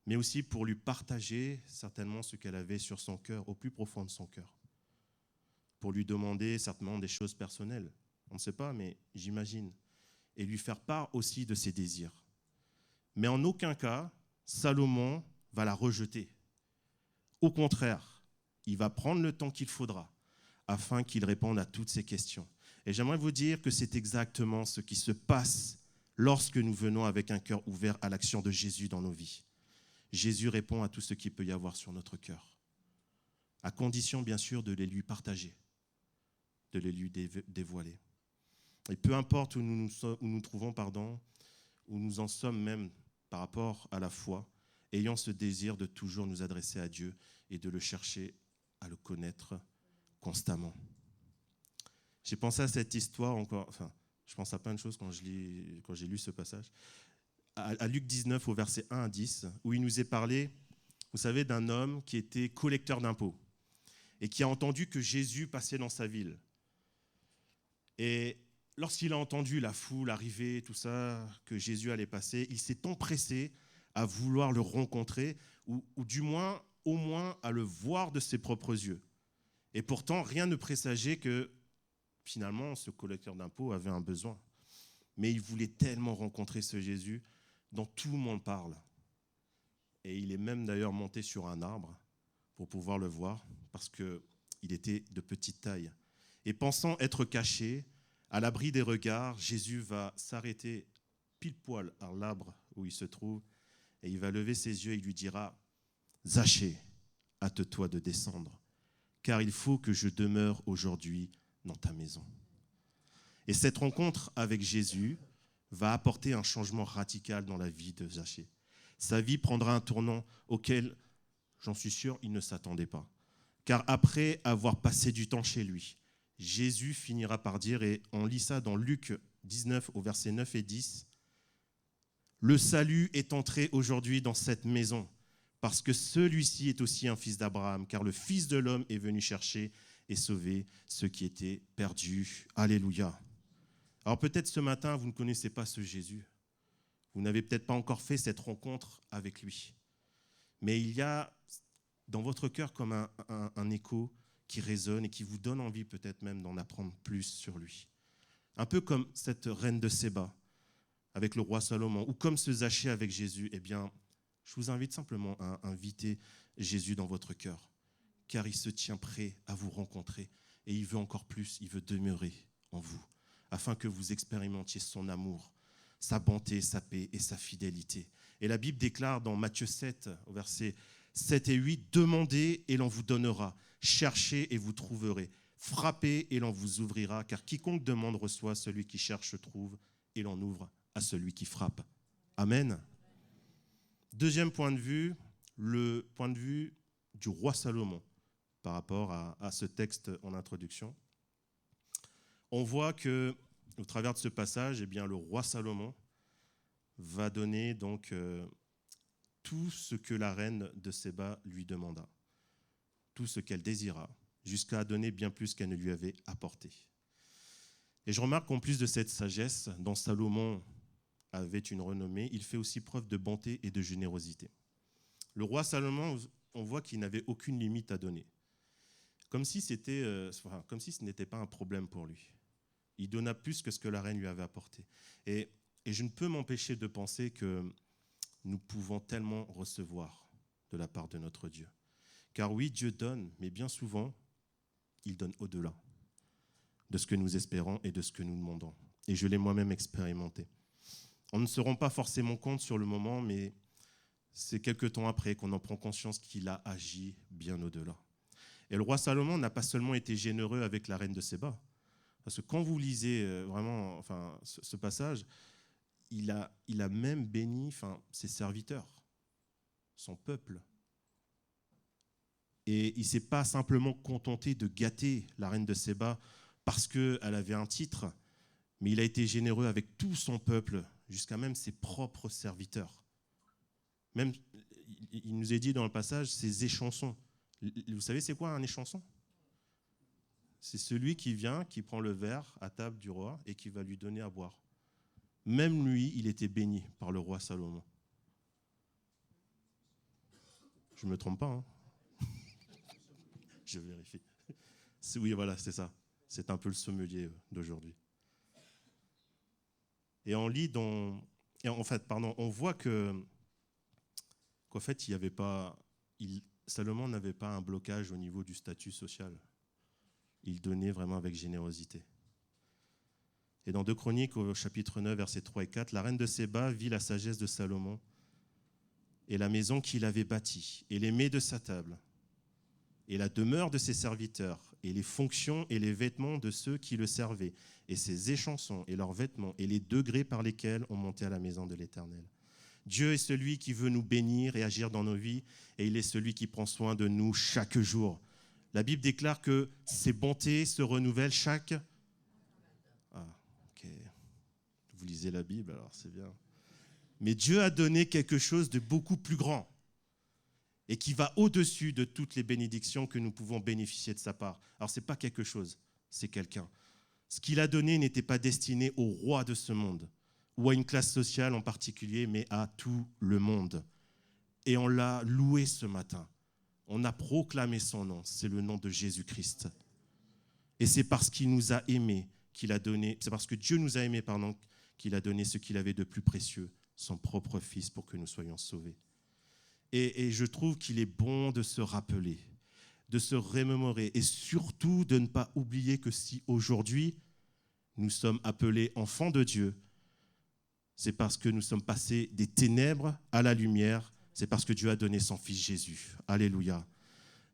mais aussi pour lui partager certainement ce qu'elle avait sur son cœur, au plus profond de son cœur, pour lui demander certainement des choses personnelles, on ne sait pas, mais j'imagine, et lui faire part aussi de ses désirs. Mais en aucun cas, Salomon va la rejeter. Au contraire, il va prendre le temps qu'il faudra afin qu'il réponde à toutes ces questions. Et j'aimerais vous dire que c'est exactement ce qui se passe lorsque nous venons avec un cœur ouvert à l'action de Jésus dans nos vies. Jésus répond à tout ce qu'il peut y avoir sur notre cœur, à condition bien sûr de les lui partager, de les lui dévoiler. Et peu importe où nous nous trouvons, où nous en sommes même par rapport à la foi, ayons ce désir de toujours nous adresser à Dieu et de le chercher à le connaître constamment. J'ai pensé à cette histoire encore, je pense à plein de choses quand j'ai lu ce passage, à Luc 19 au verset 1 à 10, où il nous est parlé, vous savez, d'un homme qui était collecteur d'impôts et qui a entendu que Jésus passait dans sa ville. Et lorsqu'il a entendu la foule arriver, tout ça, que Jésus allait passer, il s'est empressé à vouloir le rencontrer, ou du moins, au moins, à le voir de ses propres yeux. Et pourtant, rien ne présageait que, finalement, ce collecteur d'impôts avait un besoin. Mais il voulait tellement rencontrer ce Jésus dont tout le monde parle. Et il est même d'ailleurs monté sur un arbre pour pouvoir le voir, parce qu'il était de petite taille. Et pensant être caché, À l'abri des regards, Jésus va s'arrêter pile poil à l'arbre où il se trouve et il va lever ses yeux et il lui dira « Zachée, hâte-toi de descendre, car il faut que je demeure aujourd'hui dans ta maison. » Et cette rencontre avec Jésus va apporter un changement radical dans la vie de Zachée. Sa vie prendra un tournant auquel, j'en suis sûr, il ne s'attendait pas. Car après avoir passé du temps chez lui, Jésus finira par dire, et on lit ça dans Luc 19 au verset 9 et 10, « Le salut est entré aujourd'hui dans cette maison, parce que celui-ci est aussi un fils d'Abraham, car le Fils de l'homme est venu chercher et sauver ceux qui étaient perdus. » Alléluia. Alors peut-être ce matin, vous ne connaissez pas ce Jésus. Vous n'avez peut-être pas encore fait cette rencontre avec lui. Mais il y a dans votre cœur comme un écho qui résonne et qui vous donne envie peut-être même d'en apprendre plus sur lui. Un peu comme cette reine de Séba avec le roi Salomon, ou comme ce Zachée avec Jésus. Eh bien, je vous invite simplement à inviter Jésus dans votre cœur, car il se tient prêt à vous rencontrer et il veut encore plus, il veut demeurer en vous, afin que vous expérimentiez son amour, sa bonté, sa paix et sa fidélité. Et la Bible déclare dans Matthieu 7, au verset 7 et 8, « Demandez et l'on vous donnera, cherchez et vous trouverez, frappez et l'on vous ouvrira, car quiconque demande reçoit, celui qui cherche trouve, et l'on ouvre à celui qui frappe. » Amen. Deuxième point de vue, le point de vue du roi Salomon par rapport à ce texte en introduction. On voit que, au travers de ce passage, eh bien, le roi Salomon va donner donc tout ce que la reine de Séba lui demanda, tout ce qu'elle désira, jusqu'à donner bien plus qu'elle ne lui avait apporté. Et je remarque qu'en plus de cette sagesse dont Salomon avait une renommée, il fait aussi preuve de bonté et de générosité. Le roi Salomon, on voit qu'il n'avait aucune limite à donner, comme si ce n'était pas un problème pour lui. Il donna plus que ce que la reine lui avait apporté. Et je ne peux m'empêcher de penser que nous pouvons tellement recevoir de la part de notre Dieu. Car oui, Dieu donne, mais bien souvent, il donne au-delà de ce que nous espérons et de ce que nous demandons. Et je l'ai moi-même expérimenté. On ne se rend pas forcément compte sur le moment, mais c'est quelque temps après qu'on en prend conscience qu'il a agi bien au-delà. Et le roi Salomon n'a pas seulement été généreux avec la reine de Séba, parce que quand vous lisez vraiment ce passage, il a même béni ses serviteurs, son peuple. Et il ne s'est pas simplement contenté de gâter la reine de Séba parce qu'elle avait un titre, mais il a été généreux avec tout son peuple, jusqu'à même ses propres serviteurs. Même, il nous est dit dans le passage, ses échansons. Vous savez c'est quoi un échanson ? C'est celui qui vient, qui prend le verre à table du roi et qui va lui donner à boire. Même lui, il était béni par le roi Salomon. Je ne me trompe pas, hein ? Je vérifie. Oui, voilà, c'est ça. C'est un peu le sommelier d'aujourd'hui. Et on lit on voit qu'en fait, Salomon n'avait pas un blocage au niveau du statut social. Il donnait vraiment avec générosité. Et dans 2 Chroniques, au chapitre 9, versets 3 et 4, la reine de Séba vit la sagesse de Salomon et la maison qu'il avait bâtie, et les mets de sa table, et la demeure de ses serviteurs, et les fonctions et les vêtements de ceux qui le servaient, et ses échansons et leurs vêtements, et les degrés par lesquels on montait à la maison de l'Éternel. Dieu est celui qui veut nous bénir et agir dans nos vies, et il est celui qui prend soin de nous chaque jour. La Bible déclare que ses bontés se renouvellent chaque... Ah, ok. Vous lisez la Bible, alors c'est bien. Mais Dieu a donné quelque chose de beaucoup plus grand et qui va au-dessus de toutes les bénédictions que nous pouvons bénéficier de sa part. Alors ce n'est pas quelque chose, c'est quelqu'un. Ce qu'il a donné n'était pas destiné au roi de ce monde ou à une classe sociale en particulier, mais à tout le monde. Et on l'a loué ce matin. On a proclamé son nom, c'est le nom de Jésus-Christ. Et c'est parce qu'il nous a aimés qu'il a donné, c'est parce que Dieu nous a aimés, qu'il a donné ce qu'il avait de plus précieux, son propre Fils, pour que nous soyons sauvés. Et je trouve qu'il est bon de se rappeler, de se remémorer, et surtout de ne pas oublier que si aujourd'hui, nous sommes appelés enfants de Dieu, c'est parce que nous sommes passés des ténèbres à la lumière, c'est parce que Dieu a donné son Fils Jésus. Alléluia.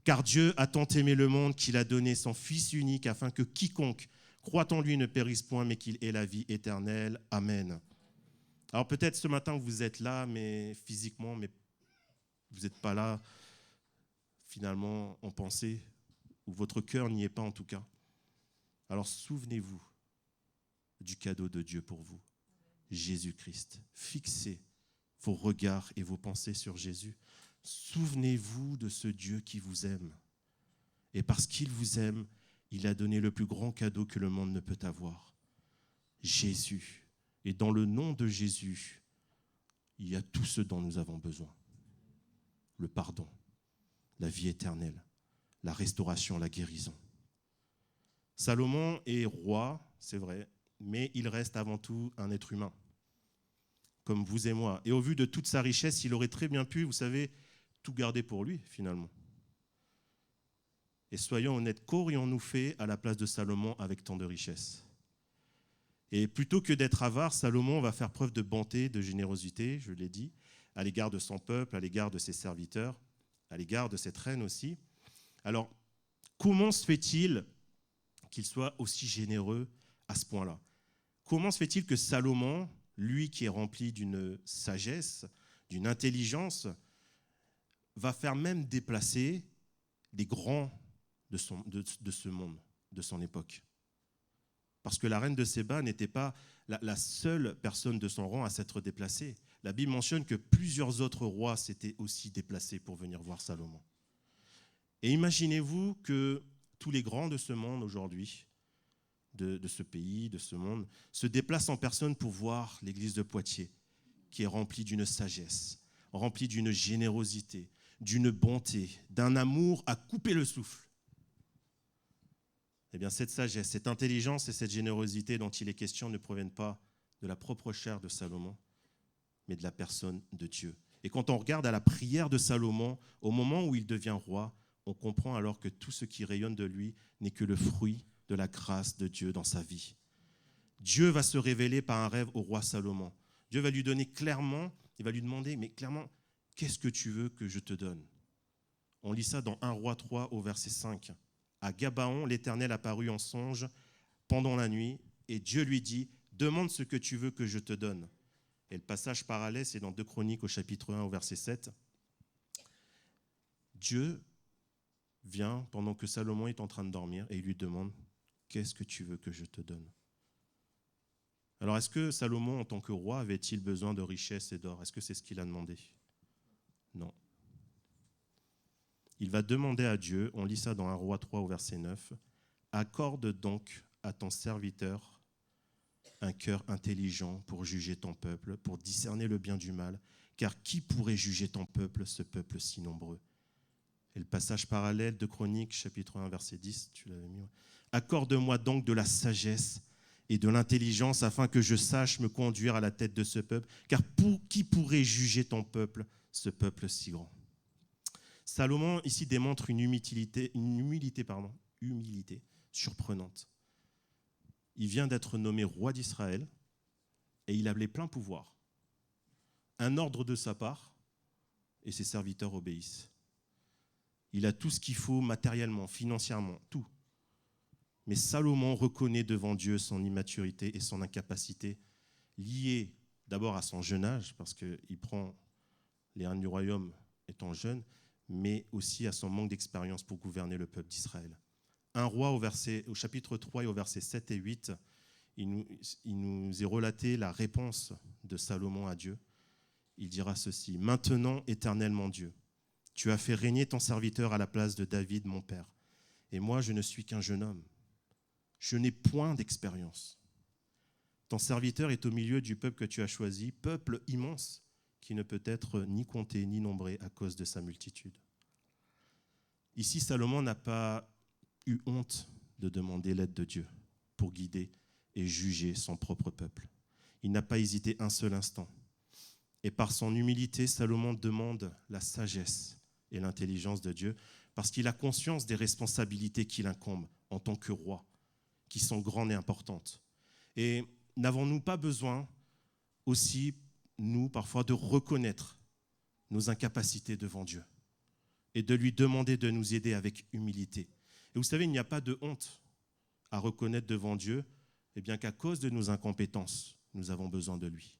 Car Dieu a tant aimé le monde qu'il a donné son Fils unique afin que quiconque croit en lui ne périsse point, mais qu'il ait la vie éternelle. Amen. Alors peut-être ce matin vous êtes là, mais physiquement, mais vous n'êtes pas là finalement en pensée, ou votre cœur n'y est pas en tout cas. Alors souvenez-vous du cadeau de Dieu pour vous, Jésus-Christ. Fixez vos regards et vos pensées sur Jésus. Souvenez-vous de ce Dieu qui vous aime. Et parce qu'il vous aime, il a donné le plus grand cadeau que le monde ne peut avoir. Jésus. Et dans le nom de Jésus, il y a tout ce dont nous avons besoin. Le pardon, la vie éternelle, la restauration, la guérison. Salomon est roi, c'est vrai, mais il reste avant tout un être humain, comme vous et moi. Et au vu de toute sa richesse, il aurait très bien pu, vous savez, tout garder pour lui, finalement. Et soyons honnêtes, qu'aurions-nous fait à la place de Salomon avec tant de richesse ? Et plutôt que d'être avare, Salomon va faire preuve de bonté, de générosité, je l'ai dit, à l'égard de son peuple, à l'égard de ses serviteurs, à l'égard de cette reine aussi. Alors, comment se fait-il qu'il soit aussi généreux à ce point-là ? Comment se fait-il que Salomon, lui qui est rempli d'une sagesse, d'une intelligence, va faire même déplacer les grands de ce monde, de son époque ? Parce que la reine de Séba n'était pas la seule personne de son rang à s'être déplacée. La Bible mentionne que plusieurs autres rois s'étaient aussi déplacés pour venir voir Salomon. Et imaginez-vous que tous les grands de ce monde aujourd'hui, de ce pays, de ce monde, se déplacent en personne pour voir l'église de Poitiers, qui est remplie d'une sagesse, remplie d'une générosité, d'une bonté, d'un amour à couper le souffle. Eh bien, cette sagesse, cette intelligence et cette générosité dont il est question ne proviennent pas de la propre chair de Salomon, mais de la personne de Dieu. Et quand on regarde à la prière de Salomon, au moment où il devient roi, on comprend alors que tout ce qui rayonne de lui n'est que le fruit de la grâce de Dieu dans sa vie. Dieu va se révéler par un rêve au roi Salomon. Dieu va lui donner clairement, il va lui demander, mais clairement, qu'est-ce que tu veux que je te donne ? On lit ça dans 1 Roi 3 au verset 5. À Gabaon, l'Éternel apparut en songe pendant la nuit, et Dieu lui dit, demande ce que tu veux que je te donne. Et le passage parallèle, c'est dans 2 Chroniques au chapitre 1 au verset 7. Dieu vient pendant que Salomon est en train de dormir et il lui demande, qu'est-ce que tu veux que je te donne ? Alors, est-ce que Salomon, en tant que roi, avait-il besoin de richesse et d'or ? Est-ce que c'est ce qu'il a demandé ? Non. Il va demander à Dieu, on lit ça dans 1 Roi 3 au verset 9, « Accorde donc à ton serviteur un cœur intelligent pour juger ton peuple, pour discerner le bien du mal, car qui pourrait juger ton peuple, ce peuple si nombreux ?» Et le passage parallèle de Chroniques, chapitre 1, verset 10, tu l'avais mis. « Accorde-moi donc de la sagesse et de l'intelligence afin que je sache me conduire à la tête de ce peuple, car qui pourrait juger ton peuple, ce peuple si grand ?» Salomon ici démontre une humilité surprenante. Il vient d'être nommé roi d'Israël et il a les pleins pouvoirs. Un ordre de sa part et ses serviteurs obéissent. Il a tout ce qu'il faut matériellement, financièrement, tout. Mais Salomon reconnaît devant Dieu son immaturité et son incapacité, liée d'abord à son jeune âge, parce qu'il prend les rênes du royaume étant jeune, mais aussi à son manque d'expérience pour gouverner le peuple d'Israël. Un roi au chapitre 3 et au verset 7 et 8, il nous est relaté la réponse de Salomon à Dieu. Il dira ceci, « Maintenant, éternel mon Dieu, tu as fait régner ton serviteur à la place de David, mon père. Et moi, je ne suis qu'un jeune homme. Je n'ai point d'expérience. Ton serviteur est au milieu du peuple que tu as choisi, peuple immense, qui ne peut être ni compté ni nombré à cause de sa multitude. » Ici, Salomon n'a pas eu honte de demander l'aide de Dieu pour guider et juger son propre peuple. Il n'a pas hésité un seul instant. Et par son humilité, Salomon demande la sagesse et l'intelligence de Dieu parce qu'il a conscience des responsabilités qui l'incombent en tant que roi, qui sont grandes et importantes. Et n'avons-nous pas besoin aussi, nous, parfois, de reconnaître nos incapacités devant Dieu et de lui demander de nous aider avec humilité? Et vous savez, il n'y a pas de honte à reconnaître devant Dieu, eh bien qu'à cause de nos incompétences, nous avons besoin de lui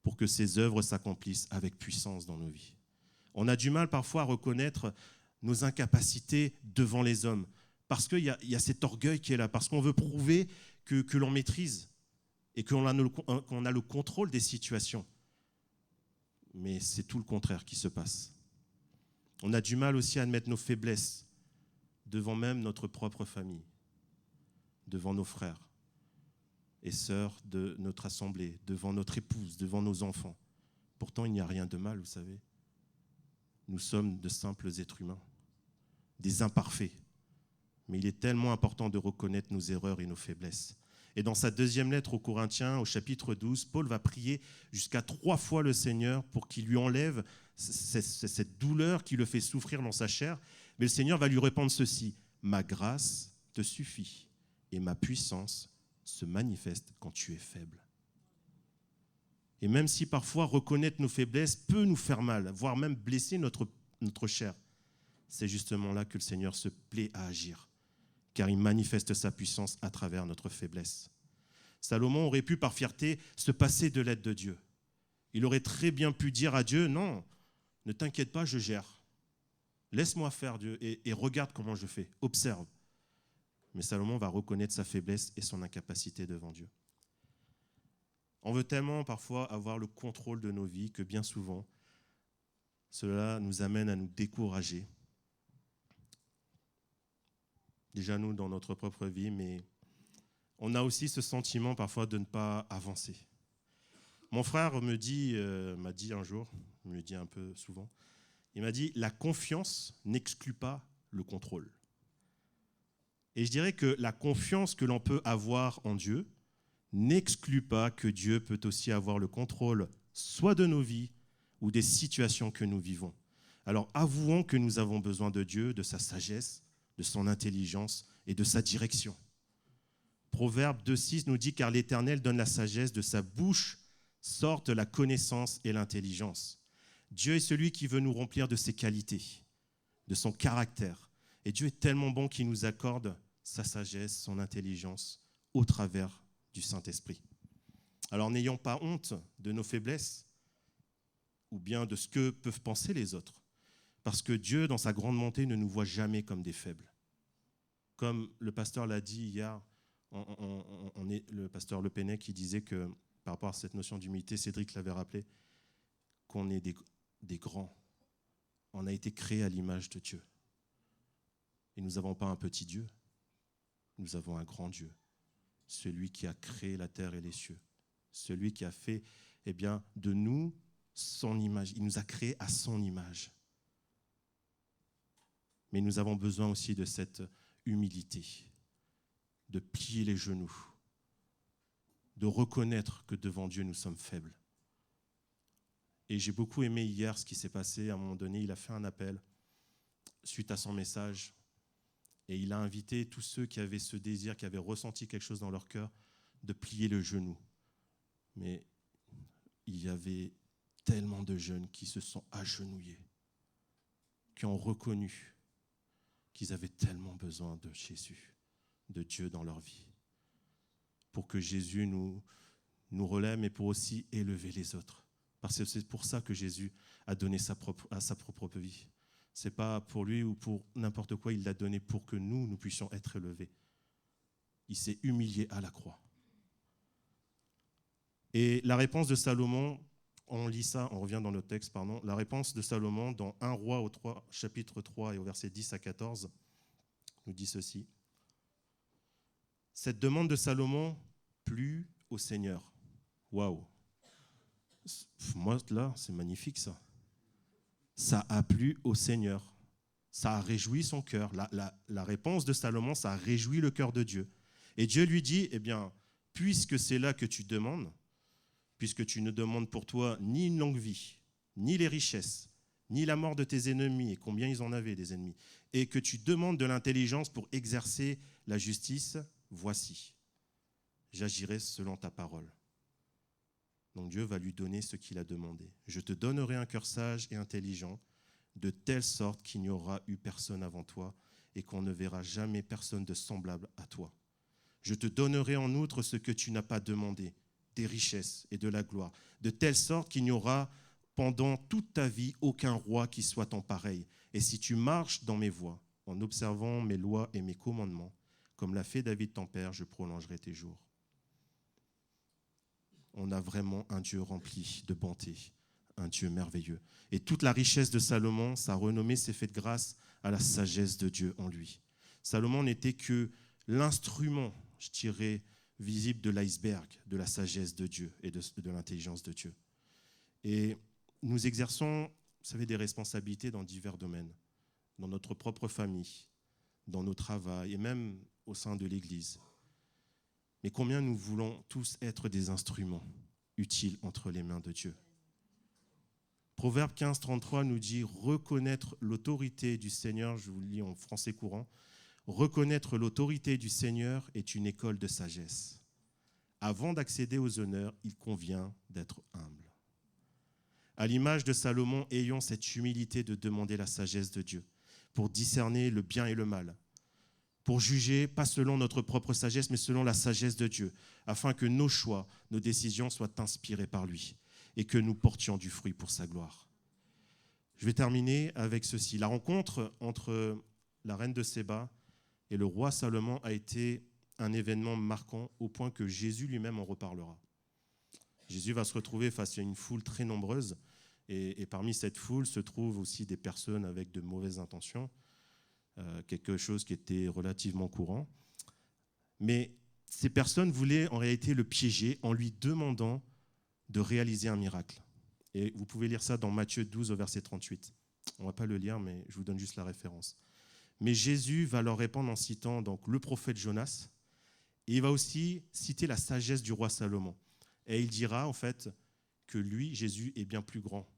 pour que ses œuvres s'accomplissent avec puissance dans nos vies. On a du mal parfois à reconnaître nos incapacités devant les hommes parce qu'il y a cet orgueil qui est là, parce qu'on veut prouver que l'on maîtrise et qu'on a le contrôle des situations. Mais c'est tout le contraire qui se passe. On a du mal aussi à admettre nos faiblesses devant même notre propre famille, devant nos frères et sœurs de notre assemblée, devant notre épouse, devant nos enfants. Pourtant, il n'y a rien de mal, vous savez. Nous sommes de simples êtres humains, des imparfaits. Mais il est tellement important de reconnaître nos erreurs et nos faiblesses. Et dans sa deuxième lettre aux Corinthiens, au chapitre 12, Paul va prier jusqu'à 3 fois le Seigneur pour qu'il lui enlève cette douleur qui le fait souffrir dans sa chair. Mais le Seigneur va lui répondre ceci: « Ma grâce te suffit et ma puissance se manifeste quand tu es faible. » Et même si parfois reconnaître nos faiblesses peut nous faire mal, voire même blesser notre chair, c'est justement là que le Seigneur se plaît à agir, car il manifeste sa puissance à travers notre faiblesse. Salomon aurait pu par fierté se passer de l'aide de Dieu. Il aurait très bien pu dire à Dieu: « Non, ne t'inquiète pas, je gère. Laisse-moi faire, Dieu, et regarde comment je fais, observe. » Mais Salomon va reconnaître sa faiblesse et son incapacité devant Dieu. On veut tellement parfois avoir le contrôle de nos vies que bien souvent, cela nous amène à nous décourager. Déjà nous dans notre propre vie, mais on a aussi ce sentiment parfois de ne pas avancer. Mon frère m'a dit un jour, il me le dit un peu souvent, il m'a dit: la confiance n'exclut pas le contrôle. Et je dirais que la confiance que l'on peut avoir en Dieu n'exclut pas que Dieu peut aussi avoir le contrôle soit de nos vies ou des situations que nous vivons. Alors avouons que nous avons besoin de Dieu, de sa sagesse, de son intelligence et de sa direction. Proverbe 2,6 nous dit: « Car l'Éternel donne la sagesse, de sa bouche sortent la connaissance et l'intelligence. » Dieu est celui qui veut nous remplir de ses qualités, de son caractère. Et Dieu est tellement bon qu'il nous accorde sa sagesse, son intelligence au travers du Saint-Esprit. Alors n'ayons pas honte de nos faiblesses ou bien de ce que peuvent penser les autres. Parce que Dieu, dans sa grande montée, ne nous voit jamais comme des faibles. Comme le pasteur l'a dit hier, le pasteur Le Penney qui disait que, par rapport à cette notion d'humilité, Cédric l'avait rappelé, qu'on est des grands. On a été créés à l'image de Dieu. Et nous n'avons pas un petit Dieu, nous avons un grand Dieu. Celui qui a créé la terre et les cieux. Celui qui a fait de nous son image. Il nous a créés à son image. Mais nous avons besoin aussi de cette humilité, de plier les genoux, de reconnaître que devant Dieu, nous sommes faibles. Et j'ai beaucoup aimé hier ce qui s'est passé. À un moment donné, il a fait un appel suite à son message et il a invité tous ceux qui avaient ce désir, qui avaient ressenti quelque chose dans leur cœur, de plier le genou. Mais il y avait tellement de jeunes qui se sont agenouillés, qui ont reconnu qu'ils avaient tellement besoin de Jésus, de Dieu dans leur vie, pour que Jésus nous relève, mais pour aussi élever les autres. Parce que c'est pour ça que Jésus a donné sa propre vie. Ce n'est pas pour lui ou pour n'importe quoi, il l'a donné pour que nous puissions être élevés. Il s'est humilié à la croix. Et la réponse de Salomon, on lit ça, on revient dans le texte, la réponse de Salomon dans 1 Roi chapitre 3 et au verset 10 à 14 nous dit ceci. Cette demande de Salomon plut au Seigneur. Waouh! Moi, là, c'est magnifique ça. Ça a plu au Seigneur. Ça a réjoui son cœur. La réponse de Salomon, ça a réjoui le cœur de Dieu. Et Dieu lui dit, puisque c'est là que tu demandes, puisque tu ne demandes pour toi ni une longue vie, ni les richesses, ni la mort de tes ennemis, et combien ils en avaient des ennemis, et que tu demandes de l'intelligence pour exercer la justice, voici. j'agirai selon ta parole. Donc Dieu va lui donner ce qu'il a demandé. Je te donnerai un cœur sage et intelligent, de telle sorte qu'il n'y aura eu personne avant toi et qu'on ne verra jamais personne de semblable à toi. Je te donnerai en outre ce que tu n'as pas demandé, des richesses et de la gloire, de telle sorte qu'il n'y aura pendant toute ta vie aucun roi qui soit en pareil. Et si tu marches dans mes voies, en observant mes lois et mes commandements, comme l'a fait David ton père, je prolongerai tes jours. On a vraiment un Dieu rempli de bonté, un Dieu merveilleux. Et toute la richesse de Salomon, sa renommée s'est faite grâce à la sagesse de Dieu en lui. Salomon n'était que l'instrument, je dirais, visible de l'iceberg, de la sagesse de Dieu et de l'intelligence de Dieu. Et nous exerçons, vous savez, des responsabilités dans divers domaines, dans notre propre famille, dans nos travails et même au sein de l'Église. Mais combien nous voulons tous être des instruments utiles entre les mains de Dieu. Proverbe 15, 33 nous dit « Reconnaître l'autorité du Seigneur », je vous le lis en français courant, « Reconnaître l'autorité du Seigneur est une école de sagesse. Avant d'accéder aux honneurs, il convient d'être humble. » À l'image de Salomon, ayons cette humilité de demander la sagesse de Dieu pour discerner le bien et le mal, pour juger, pas selon notre propre sagesse, mais selon la sagesse de Dieu, afin que nos choix, nos décisions soient inspirés par lui et que nous portions du fruit pour sa gloire. Je vais terminer avec ceci. La rencontre entre la reine de Séba et le roi Salomon a été un événement marquant au point que Jésus lui-même en reparlera. Jésus va se retrouver face à une foule très nombreuse et parmi cette foule se trouvent aussi des personnes avec de mauvaises intentions, quelque chose qui était relativement courant. Mais ces personnes voulaient en réalité le piéger en lui demandant de réaliser un miracle. Et vous pouvez lire ça dans Matthieu 12 au verset 38. On ne va pas le lire, mais je vous donne juste la référence. Mais Jésus va leur répondre en citant donc le prophète Jonas, et il va aussi citer la sagesse du roi Salomon. Et il dira en fait que lui, Jésus, est bien plus grand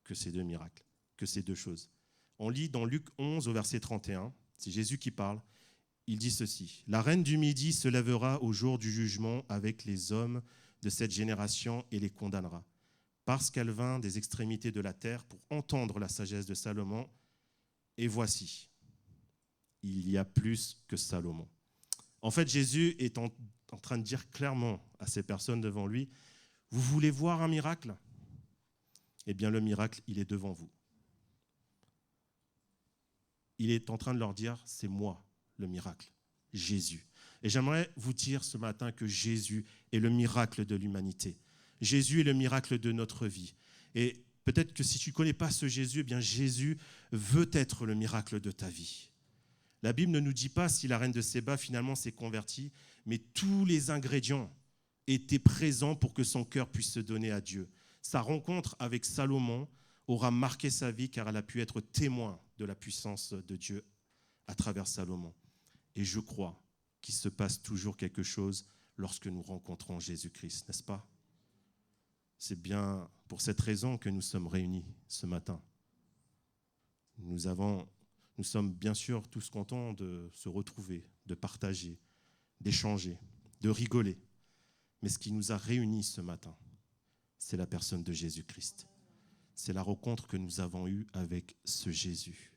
que ces deux miracles, que ces deux choses. On lit dans Luc 11 au verset 31, c'est Jésus qui parle, il dit ceci « La reine du Midi se lèvera au jour du jugement avec les hommes de cette génération et les condamnera, parce qu'elle vint des extrémités de la terre pour entendre la sagesse de Salomon. Et voici, il y a plus que Salomon. » En fait, Jésus est en train de dire clairement à ces personnes devant lui, « Vous voulez voir un miracle ? Eh bien, le miracle, il est devant vous. » Il est en train de leur dire, c'est moi le miracle, Jésus. Et j'aimerais vous dire ce matin que Jésus est le miracle de l'humanité. Jésus est le miracle de notre vie. Et peut-être que si tu ne connais pas ce Jésus, eh bien Jésus veut être le miracle de ta vie. La Bible ne nous dit pas si la reine de Séba finalement s'est convertie, mais tous les ingrédients étaient présents pour que son cœur puisse se donner à Dieu. Sa rencontre avec Salomon aura marqué sa vie car elle a pu être témoin de la puissance de Dieu à travers Salomon. Et je crois qu'il se passe toujours quelque chose lorsque nous rencontrons Jésus-Christ, n'est-ce pas ? C'est bien pour cette raison que nous sommes réunis ce matin. Nous sommes bien sûr tous contents de se retrouver, de partager, d'échanger, de rigoler. Mais ce qui nous a réunis ce matin, c'est la personne de Jésus-Christ. C'est la rencontre que nous avons eue avec ce Jésus.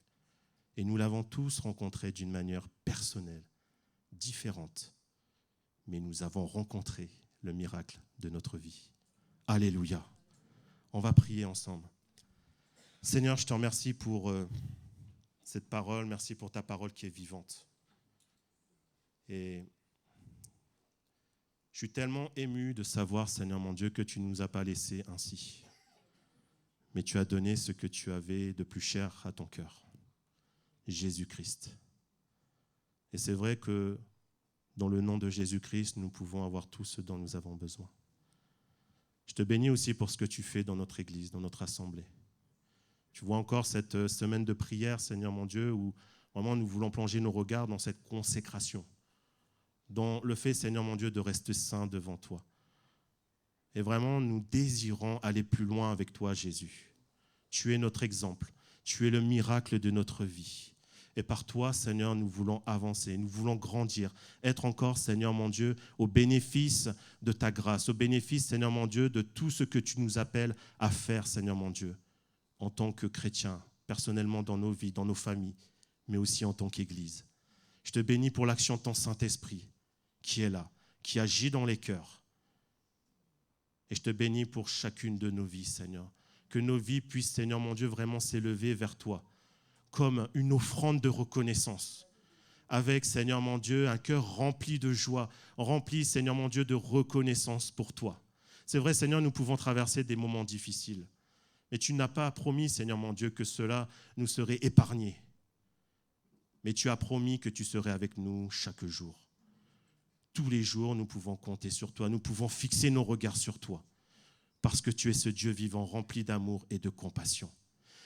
Et nous l'avons tous rencontré d'une manière personnelle, différente. Mais nous avons rencontré le miracle de notre vie. Alléluia. On va prier ensemble. Seigneur, je te remercie pour cette parole. Merci pour ta parole qui est vivante. Et je suis tellement ému de savoir, Seigneur mon Dieu, que tu ne nous as pas laissés ainsi. Mais tu as donné ce que tu avais de plus cher à ton cœur, Jésus-Christ. Et c'est vrai que dans le nom de Jésus-Christ, nous pouvons avoir tout ce dont nous avons besoin. Je te bénis aussi pour ce que tu fais dans notre Église, dans notre assemblée. Tu vois encore cette semaine de prière, Seigneur mon Dieu, où vraiment nous voulons plonger nos regards dans cette consécration, dans le fait, Seigneur mon Dieu, de rester saint devant toi. Et vraiment, nous désirons aller plus loin avec toi, Jésus. Tu es notre exemple. Tu es le miracle de notre vie. Et par toi, Seigneur, nous voulons avancer, nous voulons grandir, être encore, Seigneur mon Dieu, au bénéfice de ta grâce, au bénéfice, Seigneur mon Dieu, de tout ce que tu nous appelles à faire, Seigneur mon Dieu, en tant que chrétiens, personnellement dans nos vies, dans nos familles, mais aussi en tant qu'Église. Je te bénis pour l'action de ton Saint-Esprit qui est là, qui agit dans les cœurs. Et je te bénis pour chacune de nos vies, Seigneur. Que nos vies puissent, Seigneur mon Dieu, vraiment s'élever vers toi comme une offrande de reconnaissance. Avec, Seigneur mon Dieu, un cœur rempli de joie, rempli, Seigneur mon Dieu, de reconnaissance pour toi. C'est vrai, Seigneur, nous pouvons traverser des moments difficiles. Mais tu n'as pas promis, Seigneur mon Dieu, que cela nous serait épargné. Mais tu as promis que tu serais avec nous chaque jour. Tous les jours, nous pouvons compter sur toi, nous pouvons fixer nos regards sur toi, parce que tu es ce Dieu vivant, rempli d'amour et de compassion.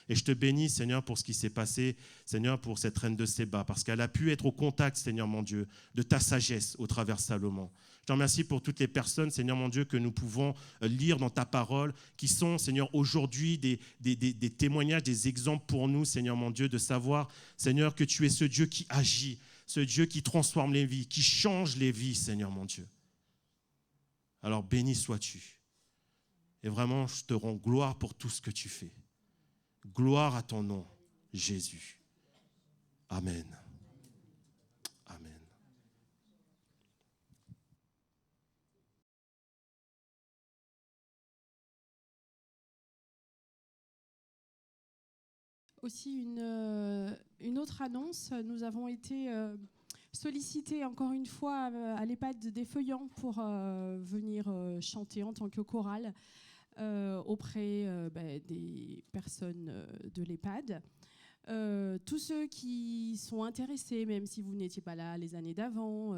Et je te bénis, Seigneur, pour ce qui s'est passé, Seigneur, pour cette reine de Séba, parce qu'elle a pu être au contact, Seigneur mon Dieu, de ta sagesse au travers Salomon. Je te remercie pour toutes les personnes, Seigneur mon Dieu, que nous pouvons lire dans ta parole, qui sont, Seigneur, aujourd'hui des témoignages, des exemples pour nous, Seigneur mon Dieu, de savoir, Seigneur, que tu es ce Dieu qui agit, ce Dieu qui transforme les vies, qui change les vies, Seigneur mon Dieu. Alors béni sois-tu. Et vraiment, je te rends gloire pour tout ce que tu fais. Gloire à ton nom, Jésus. Amen. Amen. Aussi une autre annonce, nous avons été sollicités encore une fois à l'EHPAD des Feuillants pour venir chanter en tant que chorale auprès des personnes de l'EHPAD. Tous ceux qui sont intéressés, même si vous n'étiez pas là les années d'avant,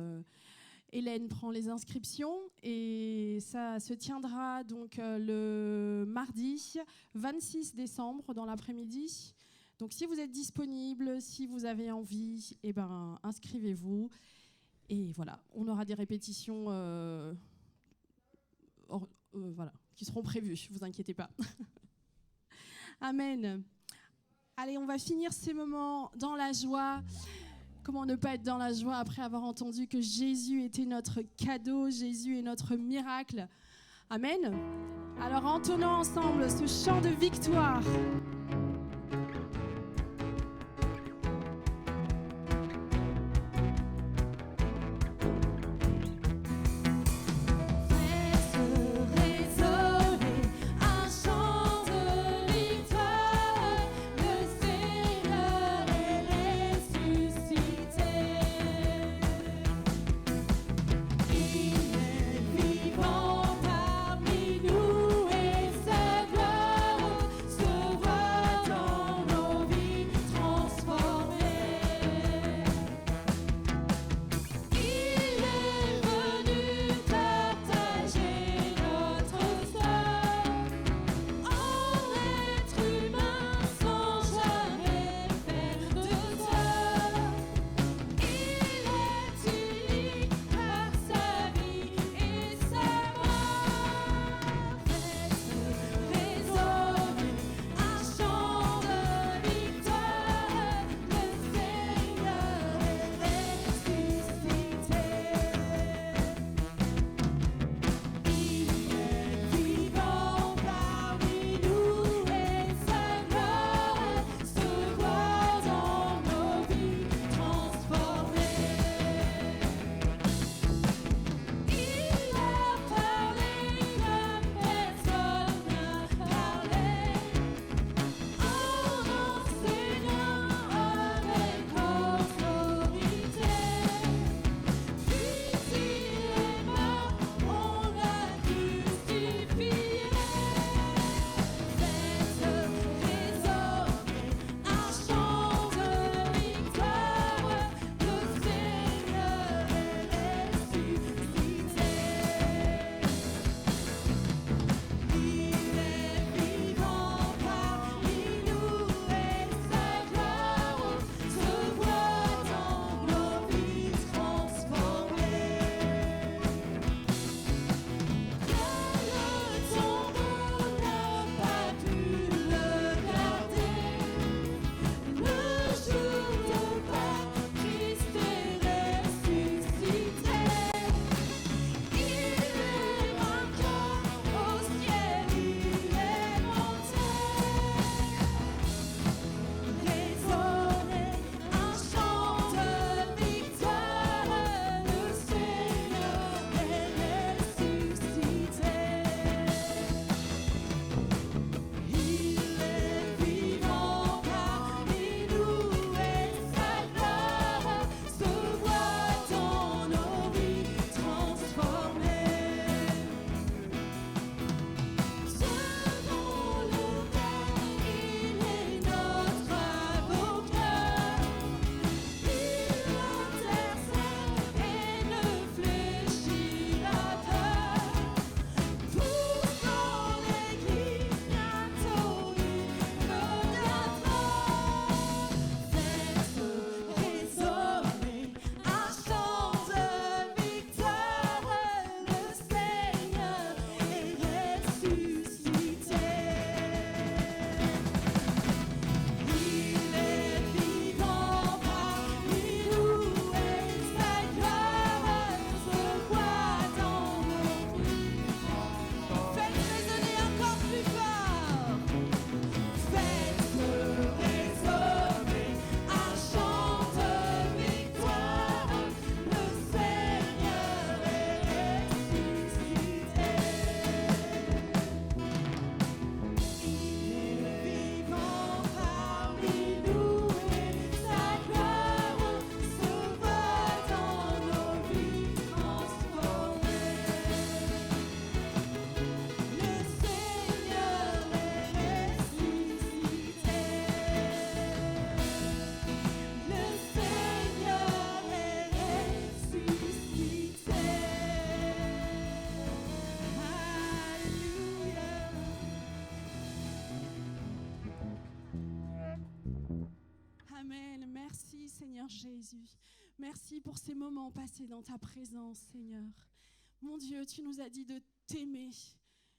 Hélène prend les inscriptions et ça se tiendra donc le mardi 26 décembre dans l'après-midi. Donc si vous êtes disponible, si vous avez envie, inscrivez-vous. Et voilà, on aura des répétitions qui seront prévues, ne vous inquiétez pas. Amen. Allez, on va finir ces moments dans la joie. Comment ne pas être dans la joie après avoir entendu que Jésus était notre cadeau, Jésus est notre miracle. Amen. Alors entonnons ensemble ce chant de victoire. Parmi nous et sa gloire se voit. Jésus. Merci pour ces moments passés dans ta présence, Seigneur. Mon Dieu, tu nous as dit de t'aimer.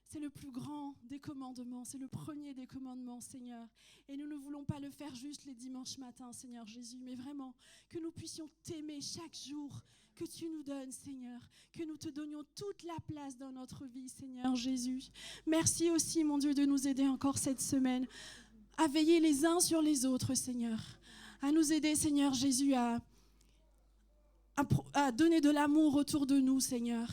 C'est le plus grand des commandements, c'est le premier des commandements, Seigneur. Et nous ne voulons pas le faire juste les dimanches matins, Seigneur Jésus, mais vraiment que nous puissions t'aimer chaque jour que tu nous donnes, Seigneur. Que nous te donnions toute la place dans notre vie, Seigneur Jésus. Merci aussi, mon Dieu, de nous aider encore cette semaine à veiller les uns sur les autres, Seigneur. À nous aider, Seigneur Jésus, à donner de l'amour autour de nous, Seigneur.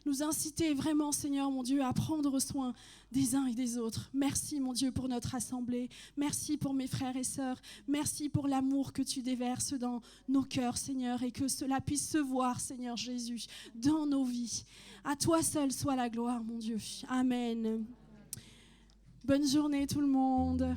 Nous inciter vraiment, Seigneur, mon Dieu, à prendre soin des uns et des autres. Merci, mon Dieu, pour notre assemblée. Merci pour mes frères et sœurs. Merci pour l'amour que tu déverses dans nos cœurs, Seigneur, et que cela puisse se voir, Seigneur Jésus, dans nos vies. À toi seul soit la gloire, mon Dieu. Amen. Bonne journée, tout le monde.